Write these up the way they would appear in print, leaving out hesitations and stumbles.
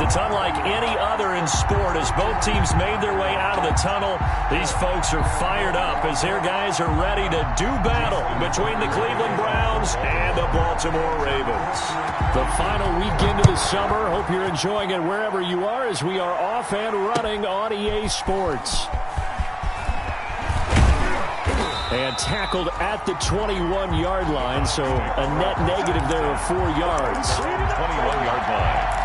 It's unlike any other in sport as both teams made their way out of the tunnel. These folks are fired up as their guys are ready to do battle between the Cleveland Browns and the Baltimore Ravens. The final weekend of the summer. Hope you're enjoying it wherever you are as we are off and running on EA Sports. And tackled at the 21-yard line, so a net negative there of 4 yards. 21-yard line.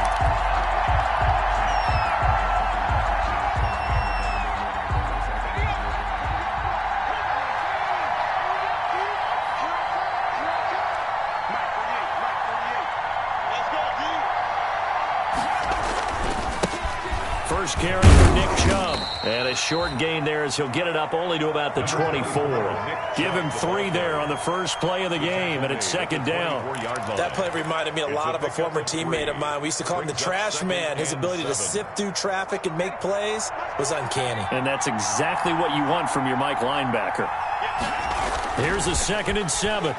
First carry for Nick Chubb. And a short gain there as he'll get it up only to about the 24. Give him 3 there on the first play of the game, and it's second down. That play reminded me a lot of a former teammate of mine. We used to call him the trash man. His ability to sift through traffic and make plays was uncanny. And that's exactly what you want from your Mike linebacker. Here's a 2nd and 7.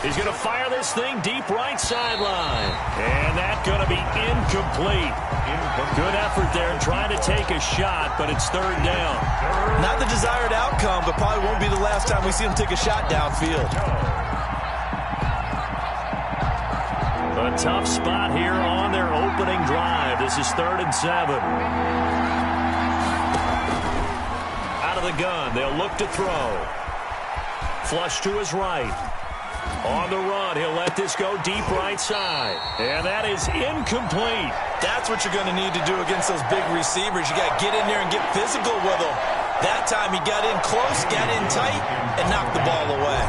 He's going to fire this thing deep right sideline. And that's going to be incomplete. Good effort there trying to take a shot, but it's 3rd down. Not the desired outcome, but probably won't be the last time we see him take a shot downfield. A tough spot here on their opening drive. This is 3rd and 7. Out of the gun, they'll look to throw. Flush to his right. On the run, he'll let this go deep right side. And that is incomplete. That's what you're going to need to do against those big receivers. You got to get in there and get physical with them. That time he got in close, got in tight, and knocked the ball away.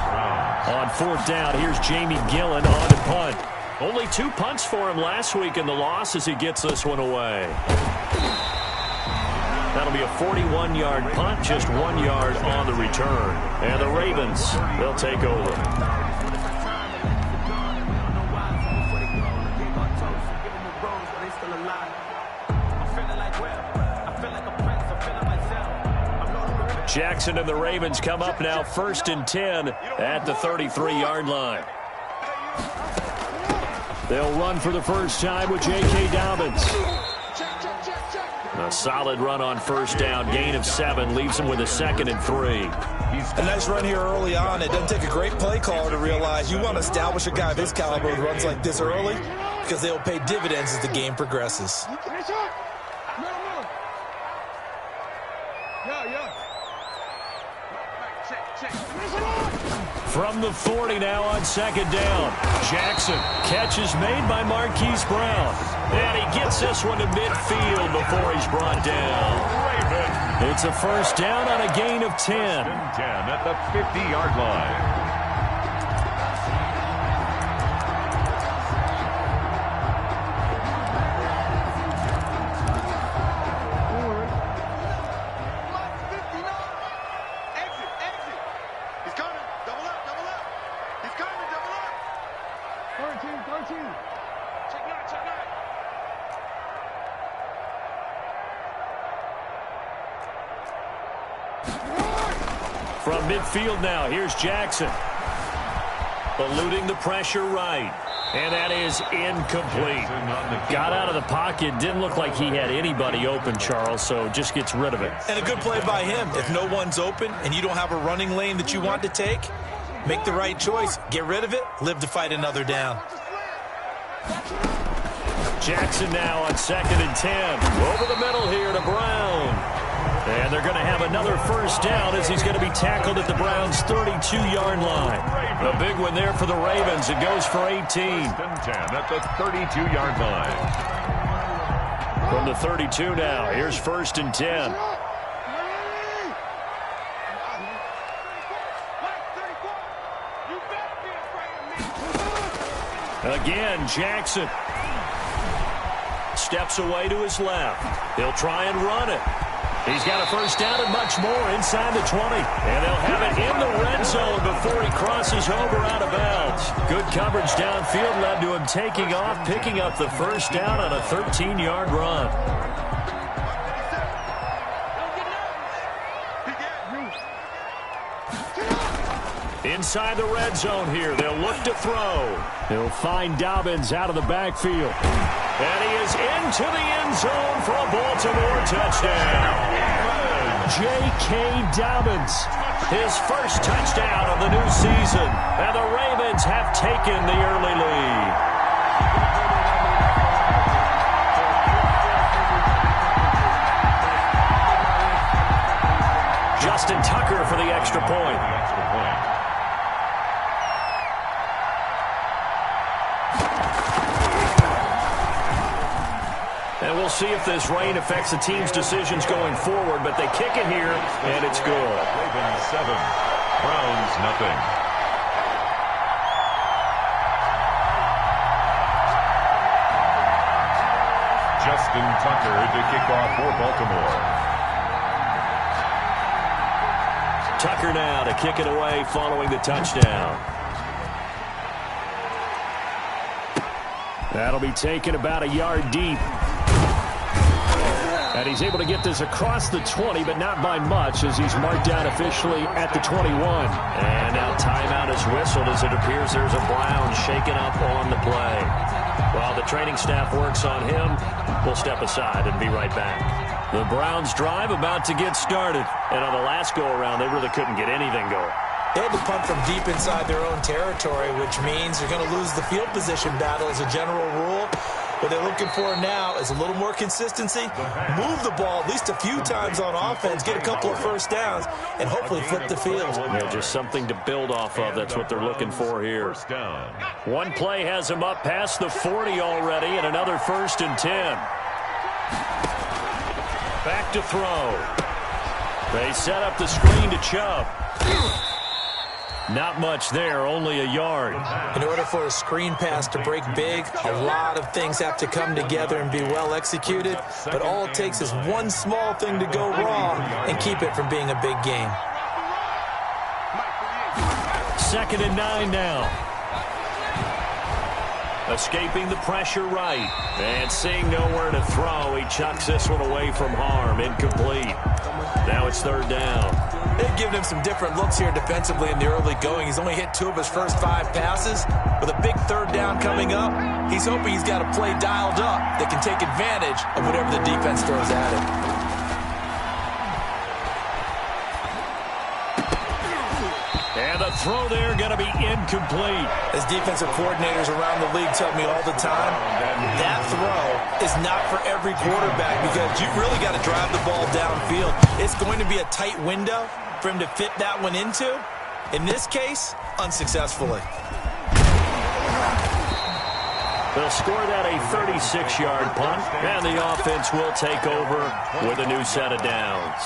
On 4th down, here's Jamie Gillen on the punt. Only 2 punts for him last week in the loss as he gets this one away. That'll be a 41-yard punt, just 1 yard on the return. And the Ravens, they'll take over. Jackson and the Ravens come up now 1st and 10 at the 33-yard line. They'll run for the first time with J.K. Dobbins. A solid run on 1st down. Gain of 7 leaves him with a 2nd and 3. A nice run here early on. It doesn't take a great play caller to realize you want to establish a guy of his caliber who runs like this early because they'll pay dividends as the game progresses. From the 40 now on 2nd down. Jackson. Catch is made by Marquise Brown. And he gets this one to midfield before he's brought down. It's a 1st down on a gain of 10. 10 at the 50-yard line. From midfield now, here's Jackson. Eluding the pressure right. And that is incomplete. Got out of the pocket. Didn't look like he had anybody open, Charles, so just gets rid of it. And a good play by him. If no one's open and you don't have a running lane that you want to take, make the right choice. Get rid of it. Live to fight another down. Jackson now on 2nd and 10. Over the middle here to Brown. And they're going to have another 1st down as he's going to be tackled at the Browns' 32-yard line. A big one there for the Ravens. It goes for 18. 10 at the 32-yard line. From the 32 now, here's 1st and 10. Again, Jackson. Steps away to his left. He'll try and run it. He's got a 1st down and much more inside the 20. And they'll have it in the red zone before he crosses over out of bounds. Good coverage downfield led to him taking off, picking up the 1st down on a 13-yard run. Inside the red zone here. They'll look to throw. He'll find Dobbins out of the backfield. And he is into the end zone for a Baltimore touchdown. J.K. Dobbins, his first touchdown of the new season. And the Ravens have taken the early lead. Justin Tucker for the extra point. And we'll see if this rain affects the team's decisions going forward, but they kick it here, and it's good. Ravens 7, Browns nothing. Justin Tucker to kick off for Baltimore. Tucker now to kick it away following the touchdown. That'll be taken about a yard deep. And he's able to get this across the 20, but not by much, as he's marked down officially at the 21. And now timeout is whistled as it appears there's a Brown shaken up on the play. While the training staff works on him, we'll step aside and be right back. The Browns drive about to get started. And on the last go-around, they really couldn't get anything going. They had to punt from deep inside their own territory, which means they're going to lose the field position battle as a general rule. What they're looking for now is a little more consistency, move the ball at least a few times on offense, get a couple of first downs, and hopefully flip the field. Yeah, just something to build off of. That's what they're looking for here. One play has them up past the 40 already, and another 1st and 10. Back to throw. They set up the screen to Chubb. Not much there, only a yard. In order for a screen pass to break big, a lot of things have to come together and be well executed. But all it takes is one small thing to go wrong and keep it from being a big game. 2nd and 9 now. Escaping the pressure right. And seeing nowhere to throw, he chucks this one away from harm. Incomplete. Now it's 3rd down. They've given him some different looks here defensively in the early going. He's only hit 2 of his first 5 passes. With a big 3rd down coming up, he's hoping he's got a play dialed up that can take advantage of whatever the defense throws at him. And the throw there going to be incomplete. As defensive coordinators around the league tell me all the time, that throw is not for every quarterback because you've really got to drive the ball downfield. It's going to be a tight window for him to fit that one into. In this case, unsuccessfully. They'll score that a 36-yard punt, and the offense will take over with a new set of downs.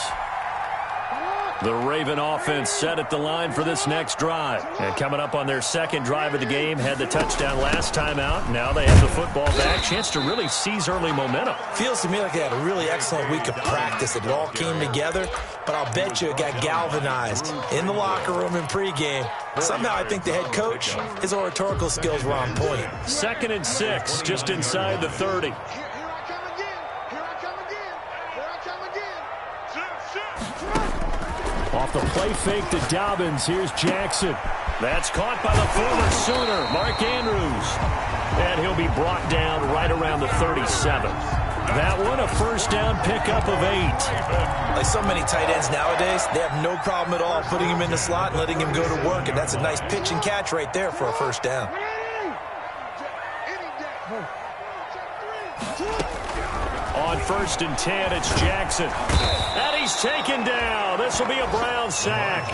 The Raven offense set at the line for this next drive. And coming up on their 2nd drive of the game, had the touchdown last time out. Now they have the football back. Chance to really seize early momentum. Feels to me like they had a really excellent week of practice. It all came together, but I'll bet you it got galvanized in the locker room in pregame. Somehow I think the head coach, his oratorical skills were on point. 2nd and 6, just inside the 30. Off the play fake to Dobbins, here's Jackson. That's caught by the former Sooner, Mark Andrews. And he'll be brought down right around the 37. That one a 1st down pickup of 8. Like so many tight ends nowadays, they have no problem at all putting him in the slot and letting him go to work. And that's a nice pitch and catch right there for a 1st down. On 1st and 10, it's Jackson. And he's taken down. This will be a Brown sack.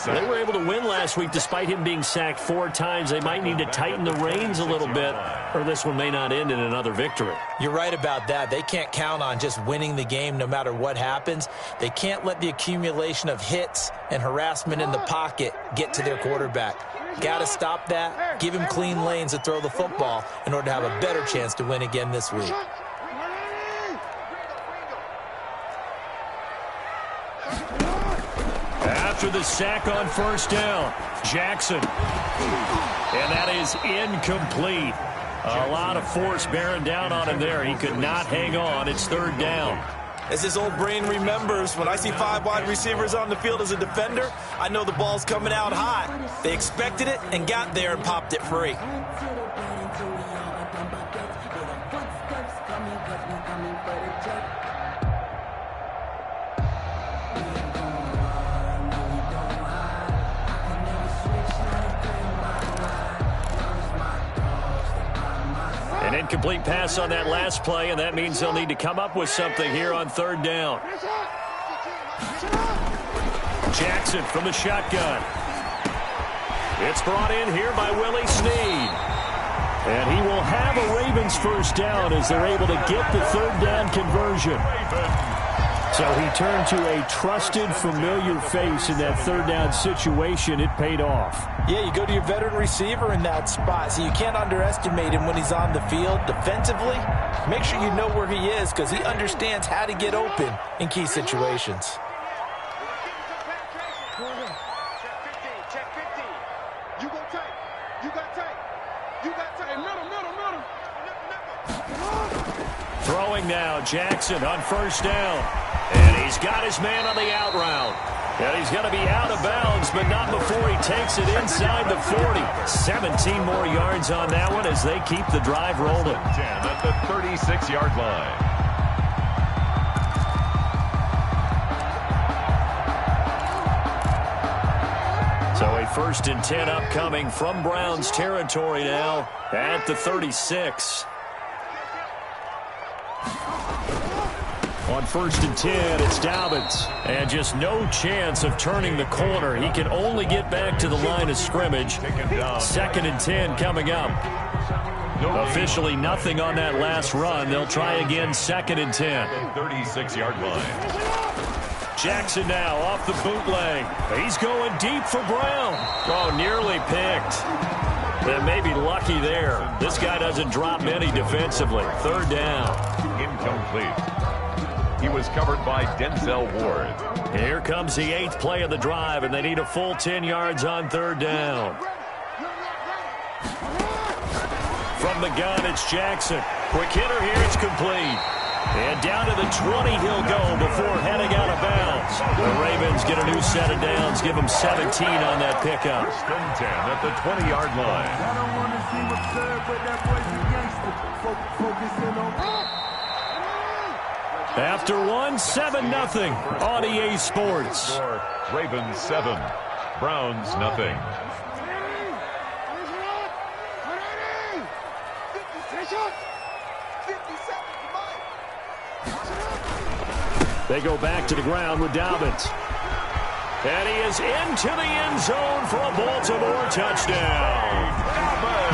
They were able to win last week despite him being sacked 4 times. They might need to tighten the reins a little bit, or this one may not end in another victory. You're right about that. They can't count on just winning the game no matter what happens. They can't let the accumulation of hits and harassment in the pocket get to their quarterback. Got to stop that, give him clean lanes to throw the football in order to have a better chance to win again this week. After the sack on 1st down, Jackson. And that is incomplete. A lot of force bearing down on him there. He could not hang on. It's 3rd down. As his old brain remembers, when I see 5 wide receivers on the field as a defender, I know the ball's coming out hot. They expected it and got there and popped it free. An incomplete pass on that last play, and that means they'll need to come up with something here on 3rd down. Jackson from the shotgun. It's brought in here by Willie Snead. And he will have a Ravens first down as they're able to get the 3rd down conversion. So he turned to a trusted, familiar face in that 3rd down situation. It paid off. Yeah, you go to your veteran receiver in that spot, so you can't underestimate him when he's on the field. Defensively, make sure you know where he is because he understands how to get open in key situations. Check 15. You go tight. You got tight. You got tight. Middle. Throwing now, Jackson on 1st down. And he's got his man on the out route. And he's going to be out of bounds, but not before he takes it inside the 40. 17 more yards on that one as they keep the drive rolling. 10 at the 36-yard line. So a 1st and 10 upcoming from Browns territory now at the 36. On 1st and 10, it's Dobbins. And just no chance of turning the corner. He can only get back to the line of scrimmage. 2nd and 10 coming up. Officially nothing on that last run. They'll try again 2nd and 10. 36-yard line. Jackson now off the bootleg. He's going deep for Brown. Oh, nearly picked. They may be lucky there. This guy doesn't drop many defensively. 3rd down. Incomplete. He was covered by Denzel Ward. Here comes the 8th play of the drive, and they need a full 10 yards on 3rd down. From the gun, it's Jackson. Quick hitter here, it's complete. And down to the 20 he'll go before heading out of bounds. The Ravens get a new set of downs, give them 17 on that pickup. 1st and 10 at the 20-yard line. I don't want to seem absurd, but that boy's a gangster. Focusing on... After 7-0 on EA Sports. Ravens 7, Browns nothing. They go back to the ground with Dobbins. And he is into the end zone for a Baltimore touchdown.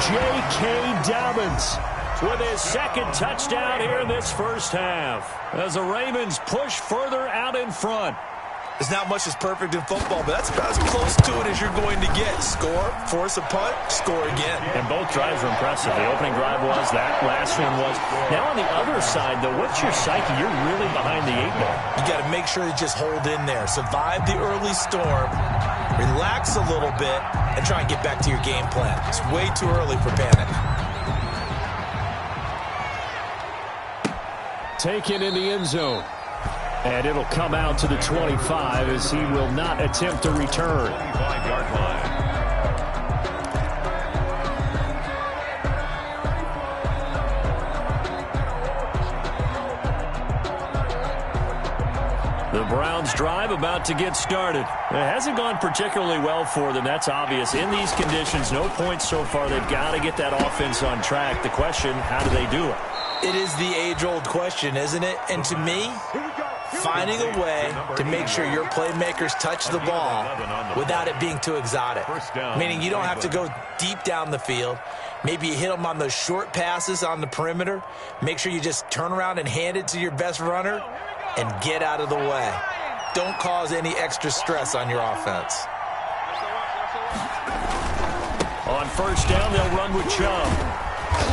J.K. Dobbins with his 2nd touchdown here in this 1st half as the Ravens push further out in front. There's not much that's perfect in football, but that's about as close to it as you're going to get. Score, force a punt, score again. And both drives were impressive. The opening drive was, that last one was. Now on the other side, though, what's your psyche? You're really behind the 8 ball. You got to make sure to just hold in there. Survive the early storm, relax a little bit, and try and get back to your game plan. It's way too early for panic. Taken in the end zone. And it'll come out to the 25 as he will not attempt to return. 25-yard line. The Browns drive about to get started. It hasn't gone particularly well for them. That's obvious. In these conditions, no points so far. They've got to get that offense on track. The question, how do they do it? It is the age-old question, isn't it? And to me, finding a way to make sure your playmakers touch the ball without it being too exotic. Meaning you don't have to go deep down the field. Maybe you hit them on those short passes on the perimeter. Make sure you just turn around and hand it to your best runner and get out of the way. Don't cause any extra stress on your offense. On 1st down, they'll run with Chubb.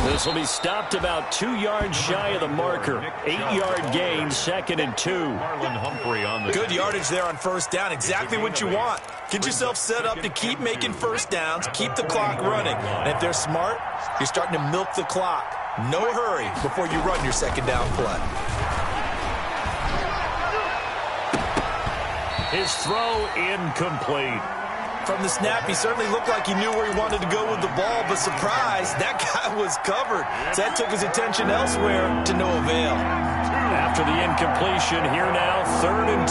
This will be stopped about 2 yards shy of the marker. 8-yard gain, 2nd and 2. Marlon Humphrey on the Good yardage there on 1st down. Exactly what you want. Get yourself set up to keep making 1st downs, keep the clock running. And if they're smart, you're starting to milk the clock. No hurry before you run your 2nd down play. His throw incomplete. From the snap, he certainly looked like he knew where he wanted to go with the ball, but surprise, that guy was covered. So that took his attention elsewhere to no avail. After the incompletion, here now, 3rd and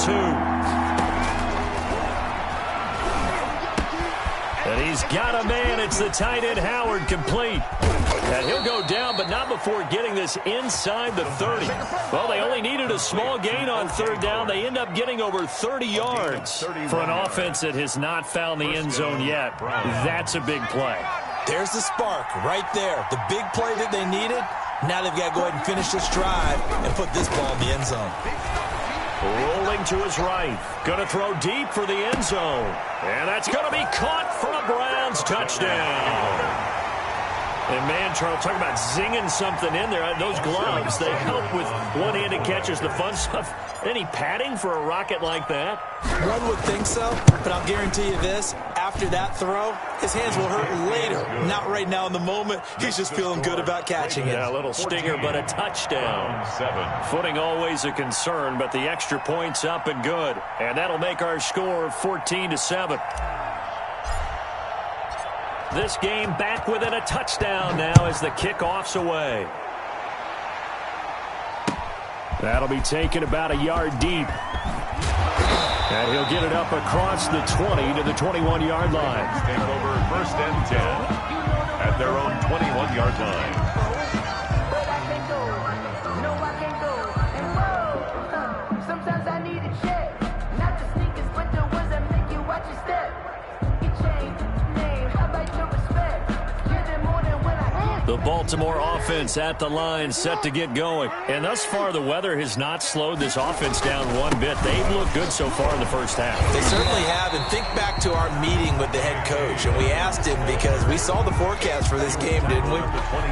2. And he's got a man. It's the tight end, Howard, complete. And he'll go down, but not before getting this inside the 30. Well, they only needed a small gain on 3rd down. They end up getting over 30 yards. For an offense that has not found the end zone yet, that's a big play. There's the spark right there. The big play that they needed. Now they've got to go ahead and finish this drive and put this ball in the end zone. Rolling to his right. Going to throw deep for the end zone. And that's going to be caught for a Browns touchdown. And, man, Charles, talking about zinging something in there. Those gloves, they help with one-handed catches, the fun stuff. Any padding for a rocket like that? One would think so, but I'll guarantee you this. After that throw, his hands will hurt later. Not right now in the moment. He's just feeling good about catching it. Yeah, a little stinger, but a touchdown. Footing always a concern, but the extra point's up and good. And that'll make our score 14-7. This game back within a touchdown now as the kickoff's away. That'll be taken about a yard deep. And he'll get it up across the 20 to the 21-yard line. Take over 1st and 10 at their own 21-yard line. Sometimes I need a check. Not the sneakers, but the ones that make you watch your step. You change name, how about your respect? Give them more than when I get. The Baltimore offense at the line, set to get going. And thus far, the weather has not slowed this offense down one bit. They've looked good so far in the first half. They certainly have. And think back to our meeting with the head coach. And we asked him, because we saw the forecast for this game, didn't we?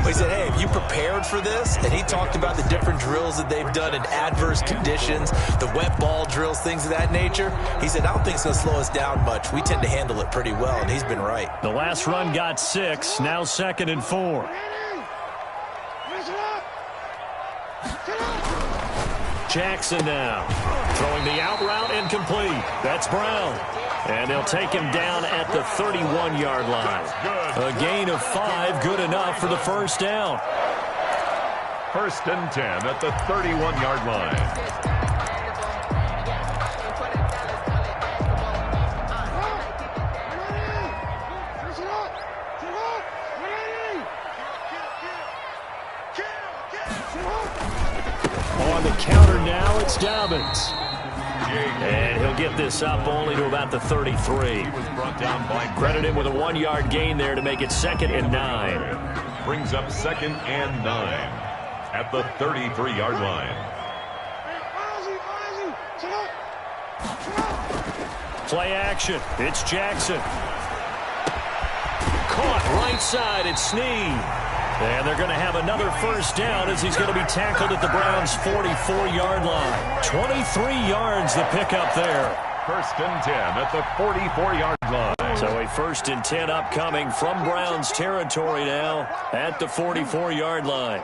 We said, hey, have you prepared for this? And he talked about the different drills that they've done in adverse conditions, the wet ball drills, things of that nature. He said, I don't think it's going to slow us down much. We tend to handle it pretty well, and he's been right. The last run got 6, now 2nd and 4. Jackson now throwing the out route incomplete. That's Brown. And they'll take him down at the 31-yard line. A gain of 5, good enough for the first down. 1st and 10 at the 31-yard line. On the counter now, it's Dobbins. And he'll get this up only to about the 33. He was brought down by Credit him with a 1-yard gain there to make it 2nd and 9. brings up 2nd and 9 at the 33-yard line. Play action. It's Jackson. Caught right side. It's Snead. And they're going to have another first down as he's going to be tackled at the Browns' 44-yard line. 23 yards the pickup there. 1st and 10 at the 44-yard line. So a 1st and 10 upcoming from Browns territory now at the 44-yard line.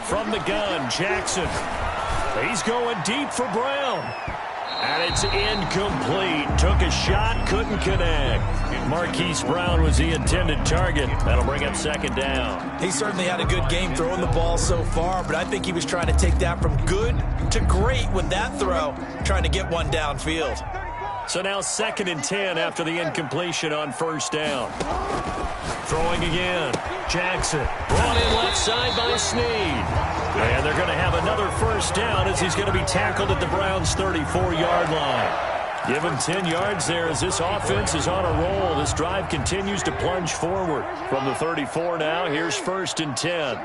From the gun, Jackson. He's going deep for Brown. And it's incomplete. Took a shot, couldn't connect. Marquise Brown was the intended target. That'll bring up 2nd down. He certainly had a good game throwing the ball so far, but I think he was trying to take that from good to great with that throw, trying to get one downfield. So now 2nd and 10 after the incompletion on 1st down. Throwing again. Jackson brought in left side by Snead. And they're going to have another first down as he's going to be tackled at the Browns' 34-yard line. Give him 10 yards there as this offense is on a roll. This drive continues to plunge forward. From the 34 now, here's 1st and 10.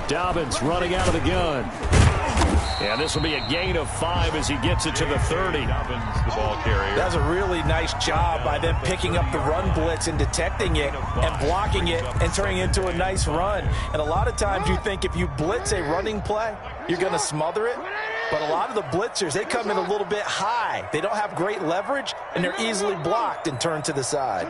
Dobbins running out of the gun. And this will be a gain of 5 as he gets it to the 30. Dobbins, the ball carrier. That was a really nice job by them picking up the run blitz and detecting it and blocking it and turning it into a nice run. And a lot of times you think if you blitz a running play, you're going to smother it. But a lot of the blitzers, they come in a little bit high. They don't have great leverage, and they're easily blocked and turned to the side.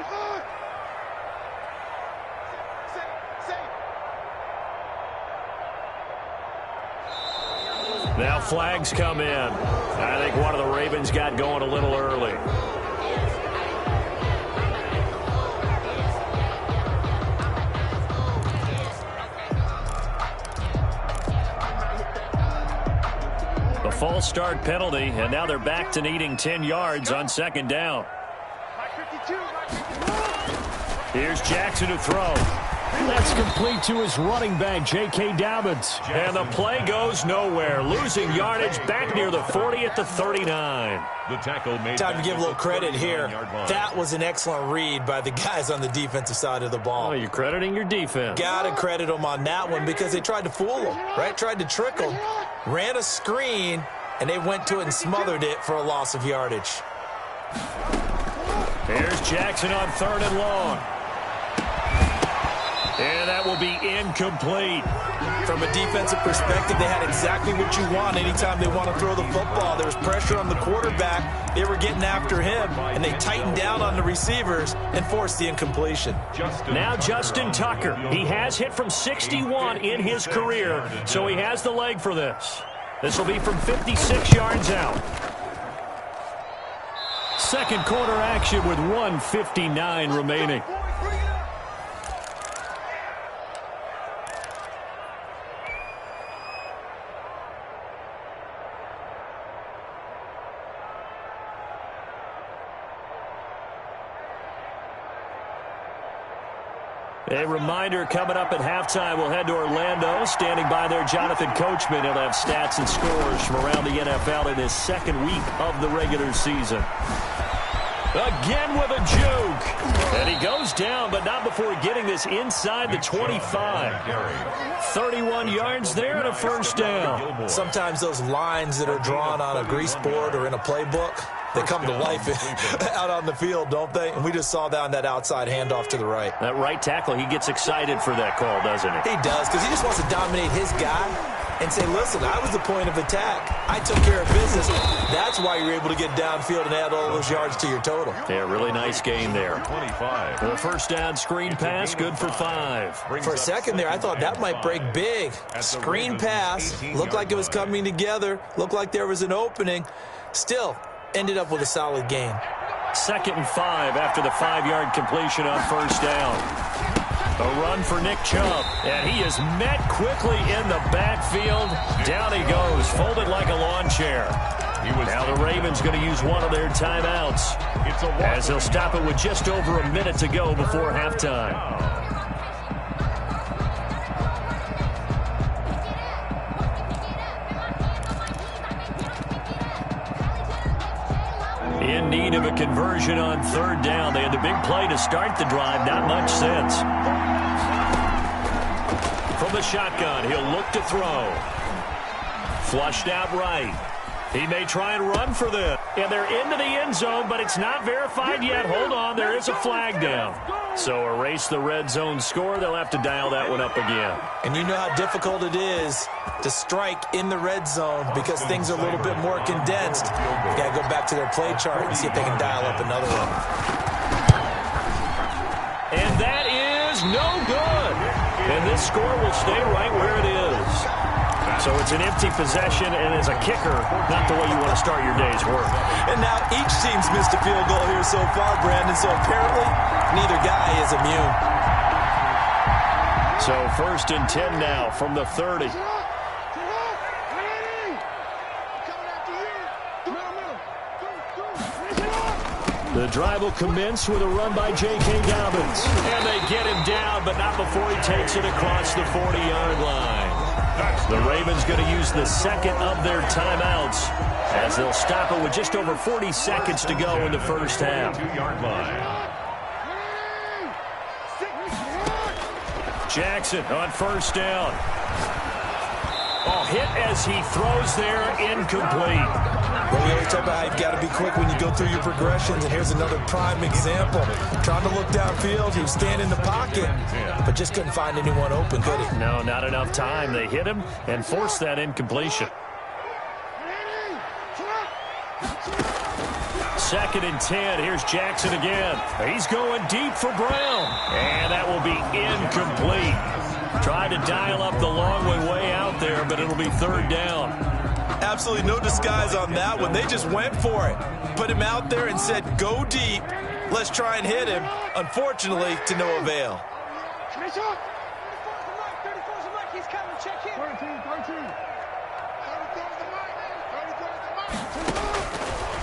Now flags come in. I think one of the Ravens got going a little early. The false start penalty, and now they're back to needing 10 yards on second down. Here's Jackson to throw. That's complete to his running back, J.K. Dobbins. And the play goes nowhere. Losing yardage back near the 40 at the 39. The tackle made. Time to give a little credit here. That was an excellent read by the guys on the defensive side of the ball. Oh, you're crediting your defense. Got to credit them on that one because they tried to fool them, right? Tried to trick them. Ran a screen, and they went to it and smothered it for a loss of yardage. Here's Jackson on 3rd and long. And that will be incomplete. From a defensive perspective, they had exactly what you want anytime they want to throw the football. There was pressure on the quarterback. They were getting after him, and they tightened down on the receivers and forced the incompletion. Now Justin Tucker. He has hit from 61 in his career, so he has the leg for this. This will be from 56 yards out. Second quarter action with 1:59 remaining. A reminder coming up at halftime. We'll head to Orlando. Standing by there, Jonathan Coachman. He'll have stats and scores from around the NFL in his second week of the regular season. Again with a juke. And he goes down, but not before getting this inside the 25. 31 yards there and a first down. Sometimes those lines that are drawn on a grease board or in a playbook, they come to life out on the field, don't they? And we just saw that on that outside handoff to the right. That right tackle, he gets excited for that call, doesn't he? He does, because he just wants to dominate his guy and say, listen, I was the point of attack. I took care of business. That's why you're able to get downfield and add all those yards to your total. Yeah, really nice game there. 25. The first down screen pass, good for 5. For a second there, I thought that might break big. Screen pass, looked like it was coming together, looked like there was an opening. Still, ended up with a solid gain. 2nd and 5 after the 5-yard completion on first down. A run for Nick Chubb, and he is met quickly in the backfield. Down he goes, folded like a lawn chair. Now the Ravens going to use one of their timeouts as they'll stop it with just over a minute to go before halftime. In need of a conversion on 3rd down. They had the big play to start the drive, not much since. From the shotgun, he'll look to throw. Flushed out right. He may try and run for this. And they're into the end zone, but it's not verified yet. Hold on, there is a flag down. So erase the red zone score. They'll have to dial that one up again. And you know how difficult it is to strike in the red zone because things are a little bit more condensed. You got to go back to their play chart and see if they can dial up another one. And that is no good. And this score will stay right where it is. So it's an empty possession, and as a kicker, not the way you want to start your day's work. And now each team's missed a field goal here so far, Brandon, so apparently neither guy is immune. So 1st and 10 now from the 30. The drive will commence with a run by J.K. Dobbins. And they get him down, but not before he takes it across the 40-yard line. The Ravens going to use the second of their timeouts as they'll stop it with just over 40 seconds to go in the first half. 2-yard line. Jackson on first down. Oh, hit as he throws there, incomplete. Well, we always talk about how you've got to be quick when you go through your progressions, and here's another prime example. Trying to look downfield, he was standing in the pocket, but just couldn't find anyone open, could he? No, not enough time. They hit him and forced that incompletion. 2nd and 10. Here's Jackson again. He's going deep for Brown, and that will be incomplete. Tried to dial up the long way out there, but it'll be 3rd down. Absolutely no disguise on that one. They just went for it. Put him out there and said, go deep. Let's try and hit him. Unfortunately, to no avail.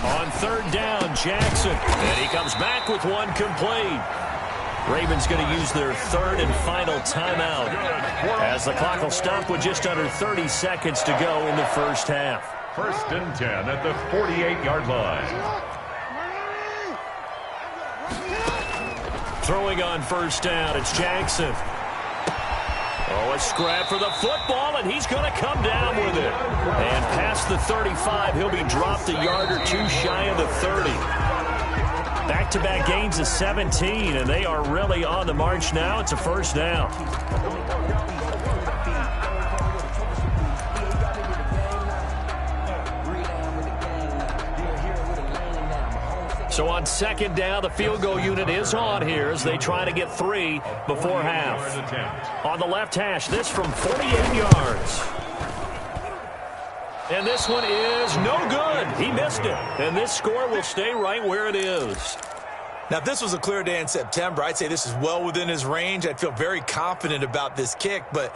On third down, Jackson. And he comes back with one complete. Ravens going to use their third and final timeout as the clock will stop with just under 30 seconds to go in the first half. 1st and 10 at the 48-yard line. Throwing on first down, it's Jackson. Oh, a scrap for the football, and he's going to come down with it. And past the 35, he'll be dropped a yard or two shy of the 30. Back-to-back gains of 17, and they are really on the march now. It's a first down. So on second down, the field goal unit is on here as they try to get 3 before half. On the left hash, this from 48 yards. And this one is no good. He missed it. And this score will stay right where it is. Now, if this was a clear day in September, I'd say this is well within his range. I'd feel very confident about this kick, but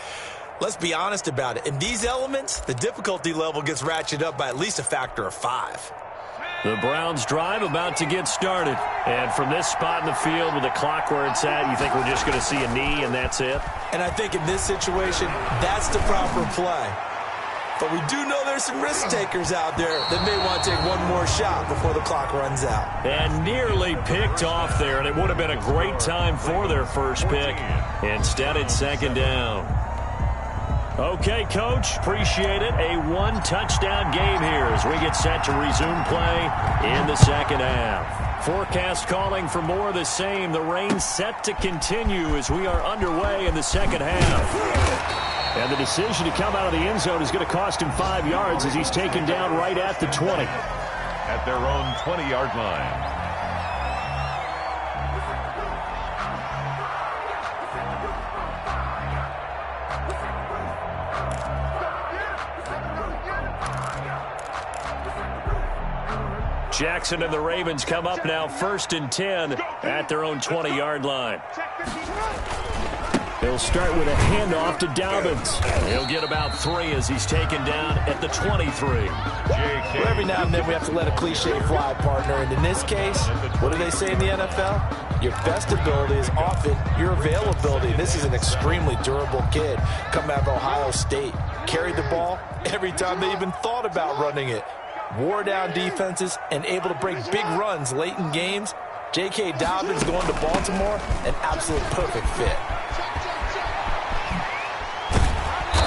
let's be honest about it. In these elements, the difficulty level gets ratcheted up by at least a factor of 5. The Browns drive about to get started. And from this spot in the field with the clock where it's at, you think we're just going to see a knee and that's it? And I think in this situation, that's the proper play. But we do know there's some risk takers out there that may want to take one more shot before the clock runs out. And nearly picked off there, and it would have been a great time for their first pick. Instead, it's second down. Okay, Coach, appreciate it. A one-touchdown game here as we get set to resume play in the second half. Forecast calling for more of the same. The rain set to continue as we are underway in the second half. And the decision to come out of the end zone is going to cost him 5 yards as he's taken down right at the 20. At their own 20-yard line. Jackson and the Ravens come up now 1st and 10 at their own 20-yard line. They'll start with a handoff to Dobbins. He'll get about 3 as he's taken down at the 23. Well, every now and then we have to let a cliche fly, partner. And in this case, what do they say in the NFL? Your best ability is often your availability. This is an extremely durable kid coming out of Ohio State. Carried the ball every time they even thought about running it. Wore down defenses and able to break big runs late in games. J.K. Dobbins going to Baltimore, an absolute perfect fit.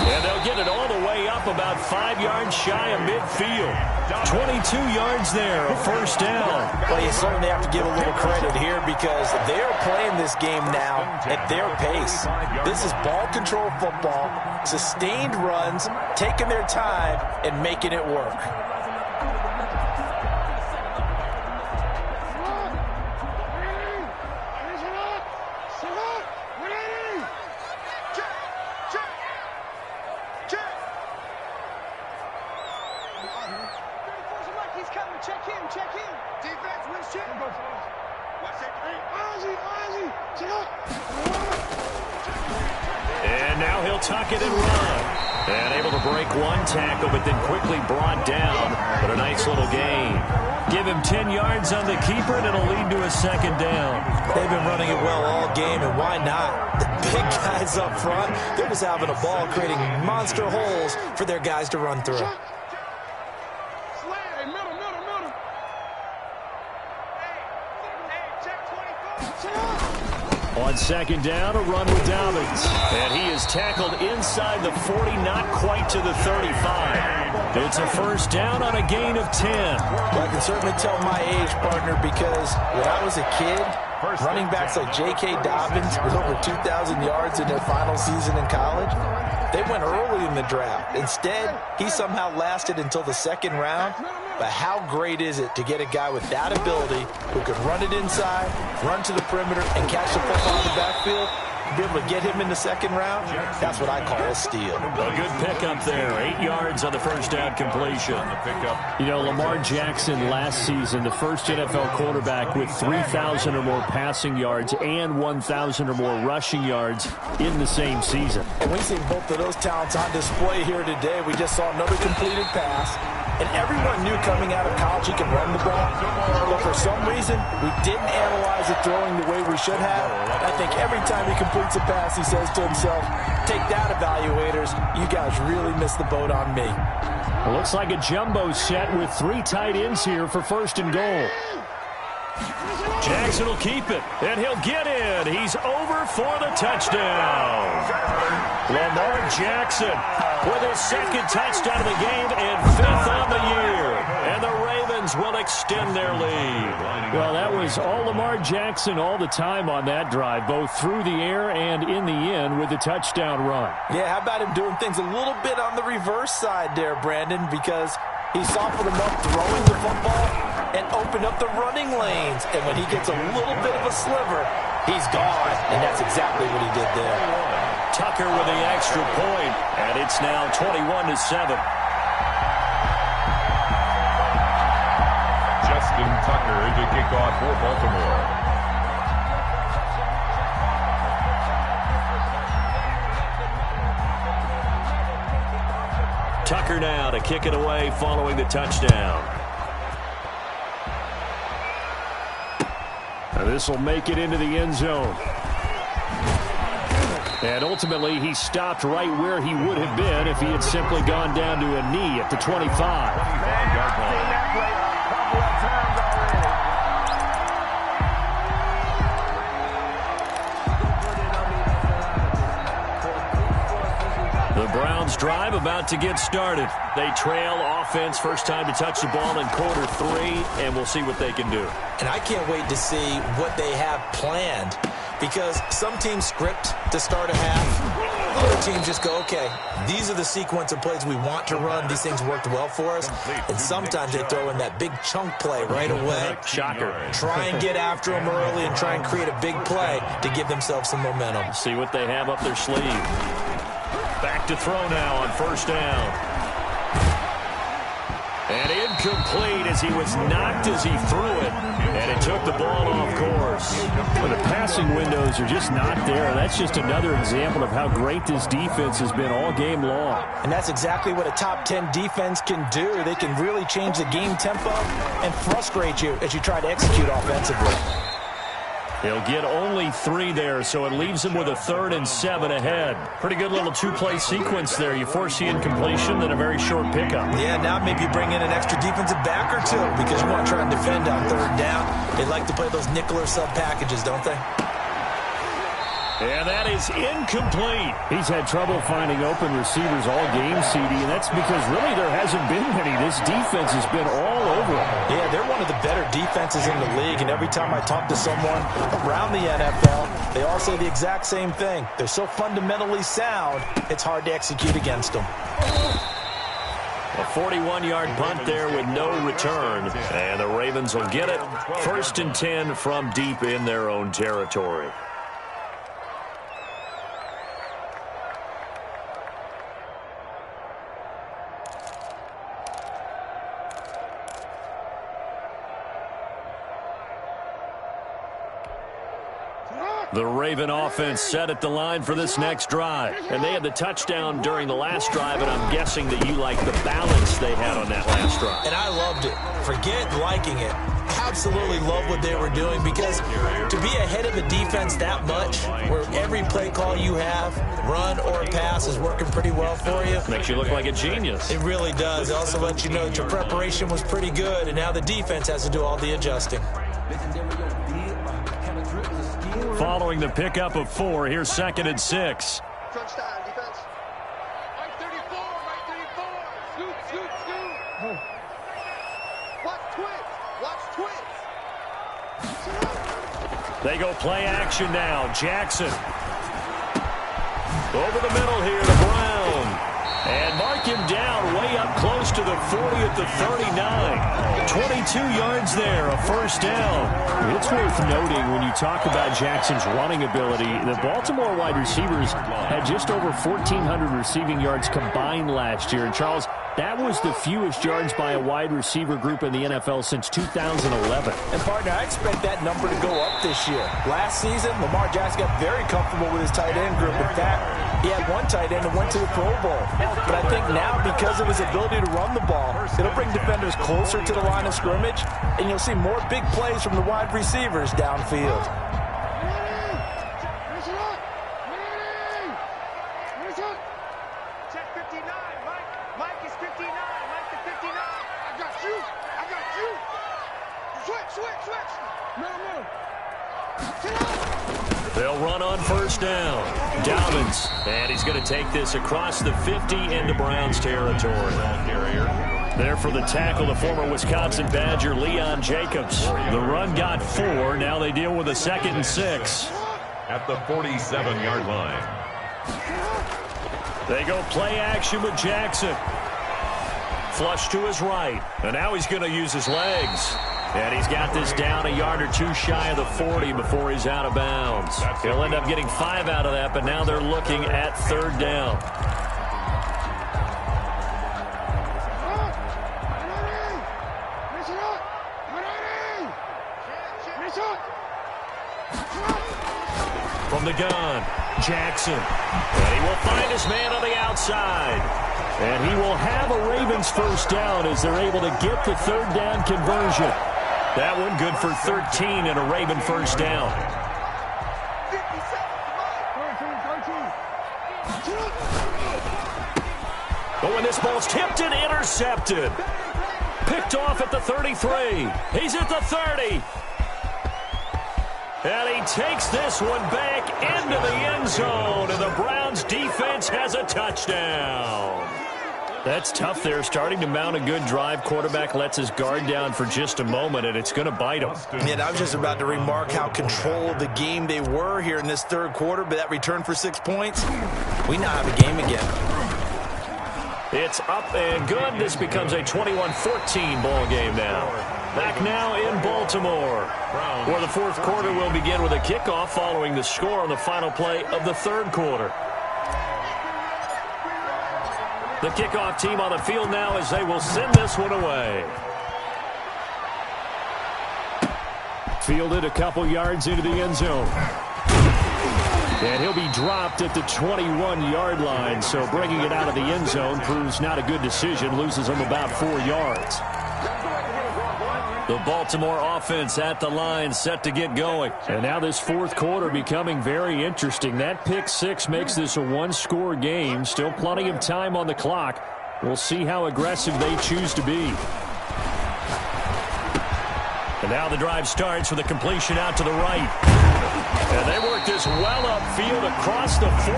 And they'll get it all the way up about 5 yards shy of midfield. 22 yards there, a first down. Well, you certainly have to give a little credit here because they are playing this game now at their pace. This is ball control football, sustained runs, taking their time and making it work. And now he'll tuck it and run. And able to break one tackle, but then quickly brought down. But a nice little gain. Give him 10 yards on the keeper, and it'll lead to a second down. They've been running it well all game, and why not? The big guys up front, they're just having a ball, creating monster holes for their guys to run through. On second down, a run with Dobbins. And he is tackled inside the 40, not quite to the 35. It's a first down on a gain of 10. Well, I can certainly tell my age, partner, because when I was a kid, running backs like J.K. Dobbins with over 2,000 yards in their final season in college, they went early in the draft. Instead, he somehow lasted until the second round. But how great is it to get a guy with that ability who could run it inside, run to the perimeter, and catch the football in the backfield? be able to get him in the second round, that's what I call a steal. A good pickup there. 8 yards on the first down completion. You know, Lamar Jackson last season, the first NFL quarterback with 3,000 or more passing yards and 1,000 or more rushing yards in the same season. And we've seen both of those talents on display here today. We just saw another completed pass. And everyone knew coming out of college he could run the ball. But for some reason, we didn't analyze it throwing the way we should have. I think every time he completes a pass, he says to himself, take that, evaluators. You guys really missed the boat on me. It looks like a jumbo set with 3 tight ends here for first and goal. Jackson will keep it, and he'll get in. He's over for the touchdown. Lamar Jackson with his second touchdown of the game and 5th on the year. And the Ravens will extend their lead. Well, that was all Lamar Jackson all the time on that drive, both through the air and in the end with the touchdown run. Yeah, how about him doing things a little bit on the reverse side there, Brandon, because he softened him up throwing the football and opened up the running lanes. And when he gets a little bit of a sliver, he's gone. And that's exactly what he did there. Tucker with the extra point, and it's now 21-7. Justin Tucker to kick off for Baltimore. Tucker now to kick it away following the touchdown. Now this will make it into the end zone. And ultimately, he stopped right where he would have been if he had simply gone down to a knee at the 25. The Browns drive about to get started. They trail offense, first time to touch the ball in quarter 3, and we'll see what they can do. And I can't wait to see what they have planned, because some teams script to start a half. Other teams just go, okay, these are the sequence of plays we want to run. These things worked well for us. And sometimes they throw in that big chunk play right away. Shocker. Try and get after them early and try and create a big play to give themselves some momentum. See what they have up their sleeve. Back to throw now on first down. And incomplete as he was knocked as he threw it. And it took the ball off course. Well, the passing windows are just not there. That's just another example of how great this defense has been all game long. And that's exactly what a top 10 defense can do. They can really change the game tempo and frustrate you as you try to execute offensively. He'll get only 3 there, so it leaves him with a 3rd and 7 ahead. Pretty good little 2-play sequence there. You force the incompletion, then a very short pickup. Yeah, now maybe bring in an extra defensive back or 2 because you want to try and defend on 3rd down. They like to play those nickel or sub packages, don't they? And that is incomplete. He's had trouble finding open receivers all game, CD, and that's because really there hasn't been many. This defense has been all over him. Yeah, they're one of the better defenses in the league, and every time I talk to someone around the NFL, they all say the exact same thing. They're so fundamentally sound, it's hard to execute against them. A 41-yard punt there with no return, and the Ravens will get it. 1st and 10 from deep in their own territory. The Raven offense set at the line for this next drive. And they had the touchdown during the last drive, and I'm guessing that you like the balance they had on that last drive. And I loved it. Forget liking it. Absolutely love what they were doing, because to be ahead of the defense that much, where every play call you have, run or pass, is working pretty well for you. Makes you look like a genius. It really does. It also lets you know that your preparation was pretty good, and now the defense has to do all the adjusting. Following the pickup of 4, here's 2nd and 6. Touchdown, defense. Right 34, right 34. Scoot, scoot, scoot. Watch twins. They go play action now. Jackson. Over the middle here to Brown. And mark him down way up close to the 40 at the 39. 22 yards there, a first down. It's worth noting when you talk about Jackson's running ability, the Baltimore wide receivers had just over 1,400 receiving yards combined last year. And, Charles, that was the fewest yards by a wide receiver group in the NFL since 2011. And, partner, I expect that number to go up this year. Last season, Lamar Jackson got very comfortable with his tight end group. In fact, he had one tight end that went to the Pro Bowl. But I think now, because of his ability to run the ball, it'll bring defenders closer to the line of scrimmage, and you'll see more big plays from the wide receivers downfield. Check 59, Mike. Mike is 59. Mike to 59. I got you. I got you. Switch. No. They'll run on first down. Dobbins, and he's going to take this across the 50 into Browns territory. There for the tackle, the former Wisconsin Badger, Leon Jacobs. The run got 4. Now they deal with a 2nd and 6. At the 47-yard line. They go play action with Jackson. Flush to his right. And now he's going to use his legs. And he's got this down a yard or 2 shy of the 40 before he's out of bounds. He'll end up getting 5 out of that, but now they're looking at 3rd down. From the gun, Jackson. And he will find his man on the outside. And he will have a Ravens first down as they're able to get the 3rd down conversion. That one good for 13 and a Raven first down. Oh, and this ball's tipped and intercepted. Picked off at the 33. He's at the 30. And he takes this one back into the end zone, and the Browns defense has a touchdown. That's tough there, starting to mount a good drive. Quarterback lets his guard down for just a moment, and it's going to bite him. And I was just about to remark how controlled the game they were here in this 3rd quarter, but that return for 6 points, we now have a game again. It's up and good. This becomes a 21-14 ball game now. Back now in Baltimore, where the 4th quarter will begin with a kickoff following the score on the final play of the 3rd quarter. The kickoff team on the field now as they will send this one away. Fielded a couple yards into the end zone. And he'll be dropped at the 21-yard line, so bringing it out of the end zone proves not a good decision, loses him about 4 yards. The Baltimore offense at the line, set to get going. And now this 4th quarter becoming very interesting. That pick 6 makes this a 1-score game. Still plenty of time on the clock. We'll see how aggressive they choose to be. And now the drive starts with a completion out to the right. And they work this well upfield across the 45.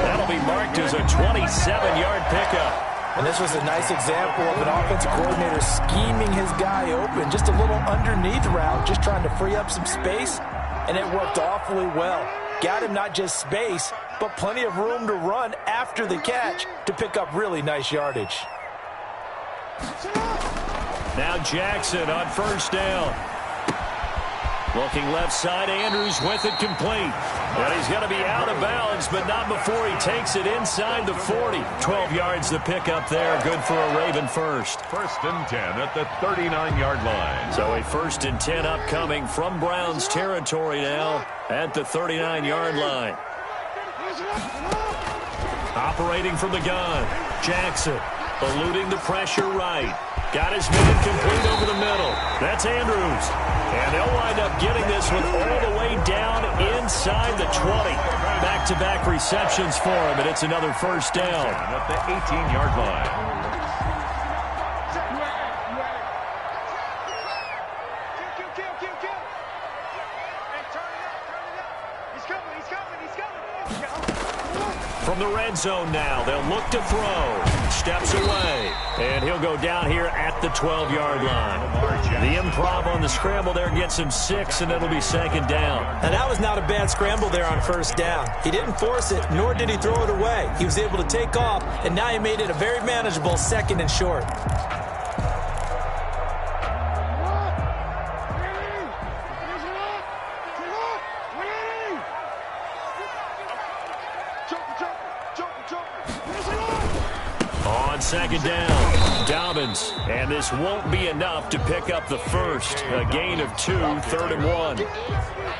That'll be marked as a 27-yard pickup. And this was a nice example of an offensive coordinator scheming his guy open. Just a little underneath route, just trying to free up some space. And it worked awfully well. Got him not just space, but plenty of room to run after the catch to pick up really nice yardage. Now Jackson on first down. Looking left side, Andrews with it complete. And he's going to be out of bounds, but not before he takes it inside the 40. 12 yards to pick up there. Good for a Raven first. 1st and 10 at the 39-yard line. So a 1st and 10 upcoming from Browns territory now at the 39-yard line. Operating from the gun, Jackson eluding the pressure right. Got his man complete over the middle. That's Andrews. And they'll wind up getting this one all the way down inside the 20. Back-to-back receptions for him, and it's another first down. At the 18-yard line. Kill. Hey, turn it up. He's coming. From the red zone now, they'll look to throw. steps away. And he'll go down here at the 12-yard line. The improv on the scramble there gets him 6, and it'll be second down. Now, that was not a bad scramble there on first down. He didn't force it, nor did he throw it away. He was able to take off, and now he made it a very manageable second and short. On second down, Dobbins. And this won't be enough to pick up the first. A gain of 2, 3rd and 1.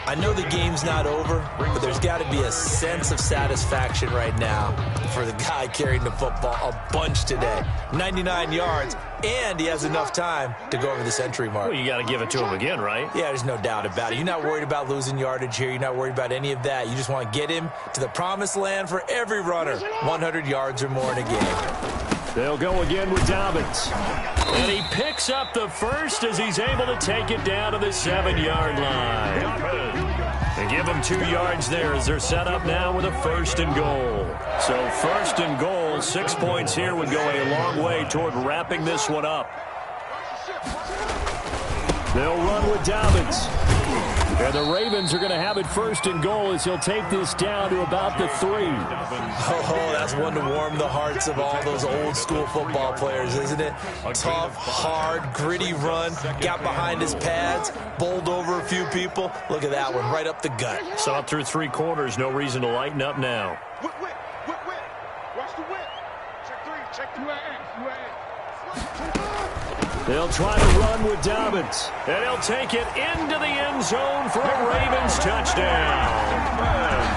I know the game's not over, but there's got to be a sense of satisfaction right now for the guy carrying the football a bunch today. 99 yards, and he has enough time to go over the century mark. Well, you got to give it to him again, right? Yeah, there's no doubt about it. You're not worried about losing yardage here. You're not worried about any of that. You just want to get him to the promised land for every runner. 100 yards or more in a game. They'll go again with Dobbins. And he picks up the first as he's able to take it down to the 7-yard line. They give him 2 yards there as they're set up now with a 1st and goal. So 1st and goal, 6 points here would go a long way toward wrapping this one up. They'll run with Dobbins. And the Ravens are going to have it 1st and goal as he'll take this down to about the 3. Oh, that's one to warm the hearts of all those old school football players, isn't it? Tough, hard, gritty run, got behind his pads, bowled over a few people. Look at that one, right up the gut. Saw it through 3 quarters, no reason to lighten up now. Whip. Watch the whip. Check 3. They'll try to run with Dobbins. And he'll take it into the end zone for a Ravens touchdown.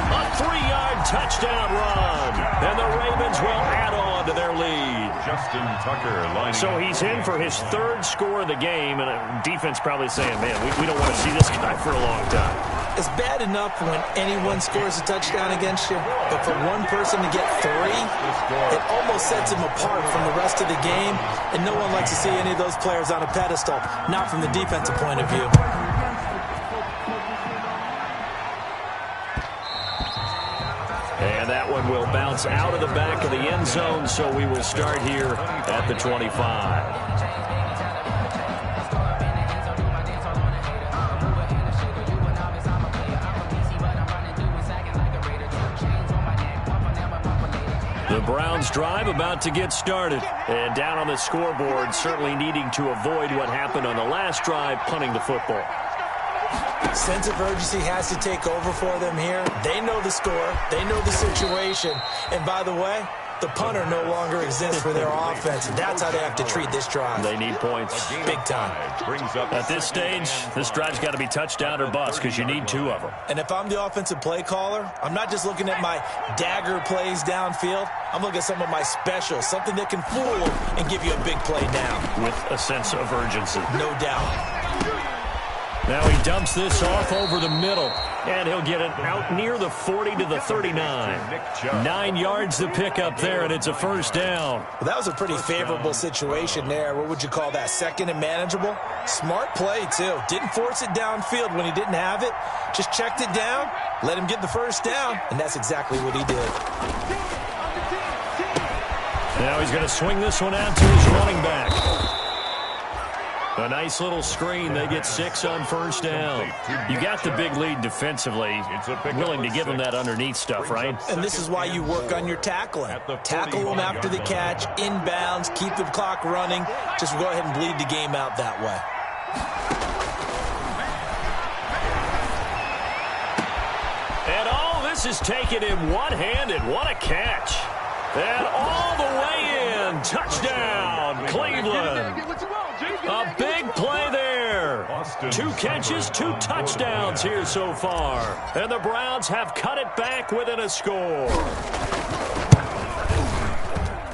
A 3-yard touchdown run. And the Ravens will add on to their lead. Justin Tucker lining So he's in for his 3rd score of the game. And defense probably saying, man, we don't want to see this guy for a long time. It's bad enough when anyone scores a touchdown against you, but for one person to get 3, it almost sets him apart from the rest of the game, and no one likes to see any of those players on a pedestal, not from the defensive point of view. And that one will bounce out of the back of the end zone, so we will start here at the 25. The Browns drive about to get started. And down on the scoreboard, certainly needing to avoid what happened on the last drive, punting the football. Sense of urgency has to take over for them here. They know the score. They know the situation. And by the way, the punter no longer exists for their offense. That's how they have to treat this drive. They need points. Big time. At this stage, this drive's got to be touchdown or bust because you need 2 of them. And if I'm the offensive play caller, I'm not just looking at my dagger plays downfield. I'm looking at some of my specials, something that can fool and give you a big play now. With a sense of urgency. No doubt. Now he dumps this off over the middle, and he'll get it out near the 40 to the 39. 9 yards to pick up there, and it's a 1st down. Well, that was a pretty favorable situation there. What would you call that? 2nd and manageable? Smart play, too. Didn't force it downfield when he didn't have it. Just checked it down, let him get the 1st down, and that's exactly what he did. Now he's going to swing this one out to his running back. A nice little screen. They get 6 on 1st down. You got the big lead defensively. Willing to give them that underneath stuff, right? And this is why you work on your tackling. Tackle them after the catch, inbounds, keep the clock running. Just go ahead and bleed the game out that way. And all this is taken him one-handed. What a catch. And all the way in. Touchdown, Cleveland. A big play there. 2 catches, 2 touchdowns here so far. And the Browns have cut it back within a score.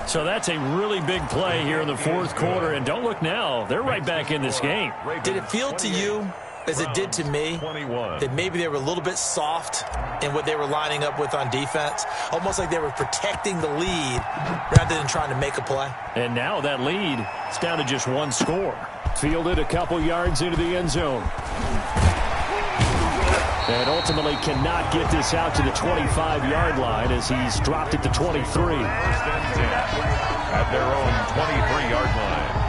So that's a really big play here in the 4th quarter. And don't look now. They're right back in this game. Did it feel to you, as it did to me, that maybe they were a little bit soft in what they were lining up with on defense? Almost like they were protecting the lead rather than trying to make a play. And now that lead is down to just 1 score. Fielded a couple yards into the end zone. And ultimately cannot get this out to the 25-yard line as he's dropped it to 23. at their own 23-yard line.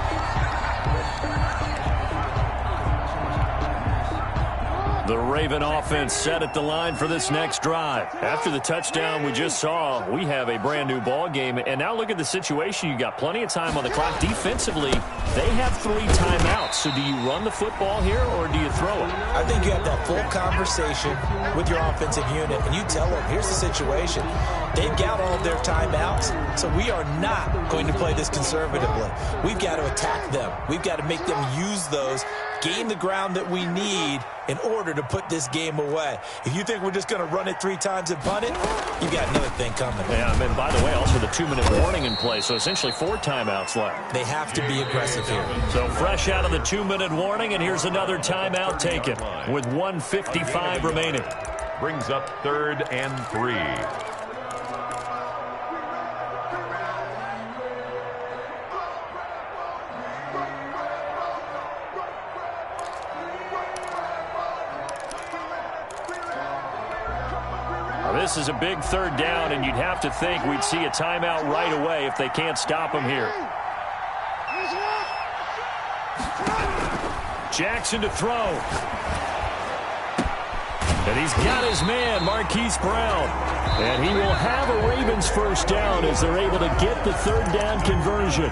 The Raven offense set at the line for this next drive. After the touchdown we just saw, we have a brand new ball game. And now look at the situation. You got plenty of time on the clock. Defensively, they have 3 timeouts. So do you run the football here or do you throw it? I think you have that full conversation with your offensive unit, and you tell them, here's the situation. They've got all of their timeouts, so we are not going to play this conservatively. We've got to attack them. We've got to make them use those, gain the ground that we need in order to put this game away. If you think we're just going to run it 3 times and punt it, you got another thing coming. Yeah, and by the way, also the 2-minute warning in play, so essentially 4 timeouts left. They have to be aggressive here. So fresh out of the 2-minute warning, and here's another timeout taken with 1:55 remaining. Brings up 3rd and 3. This is a big 3rd down, and you'd have to think we'd see a timeout right away if they can't stop him here. Jackson to throw. And he's got his man, Marquise Brown. And he will have a Ravens first down as they're able to get the 3rd down conversion.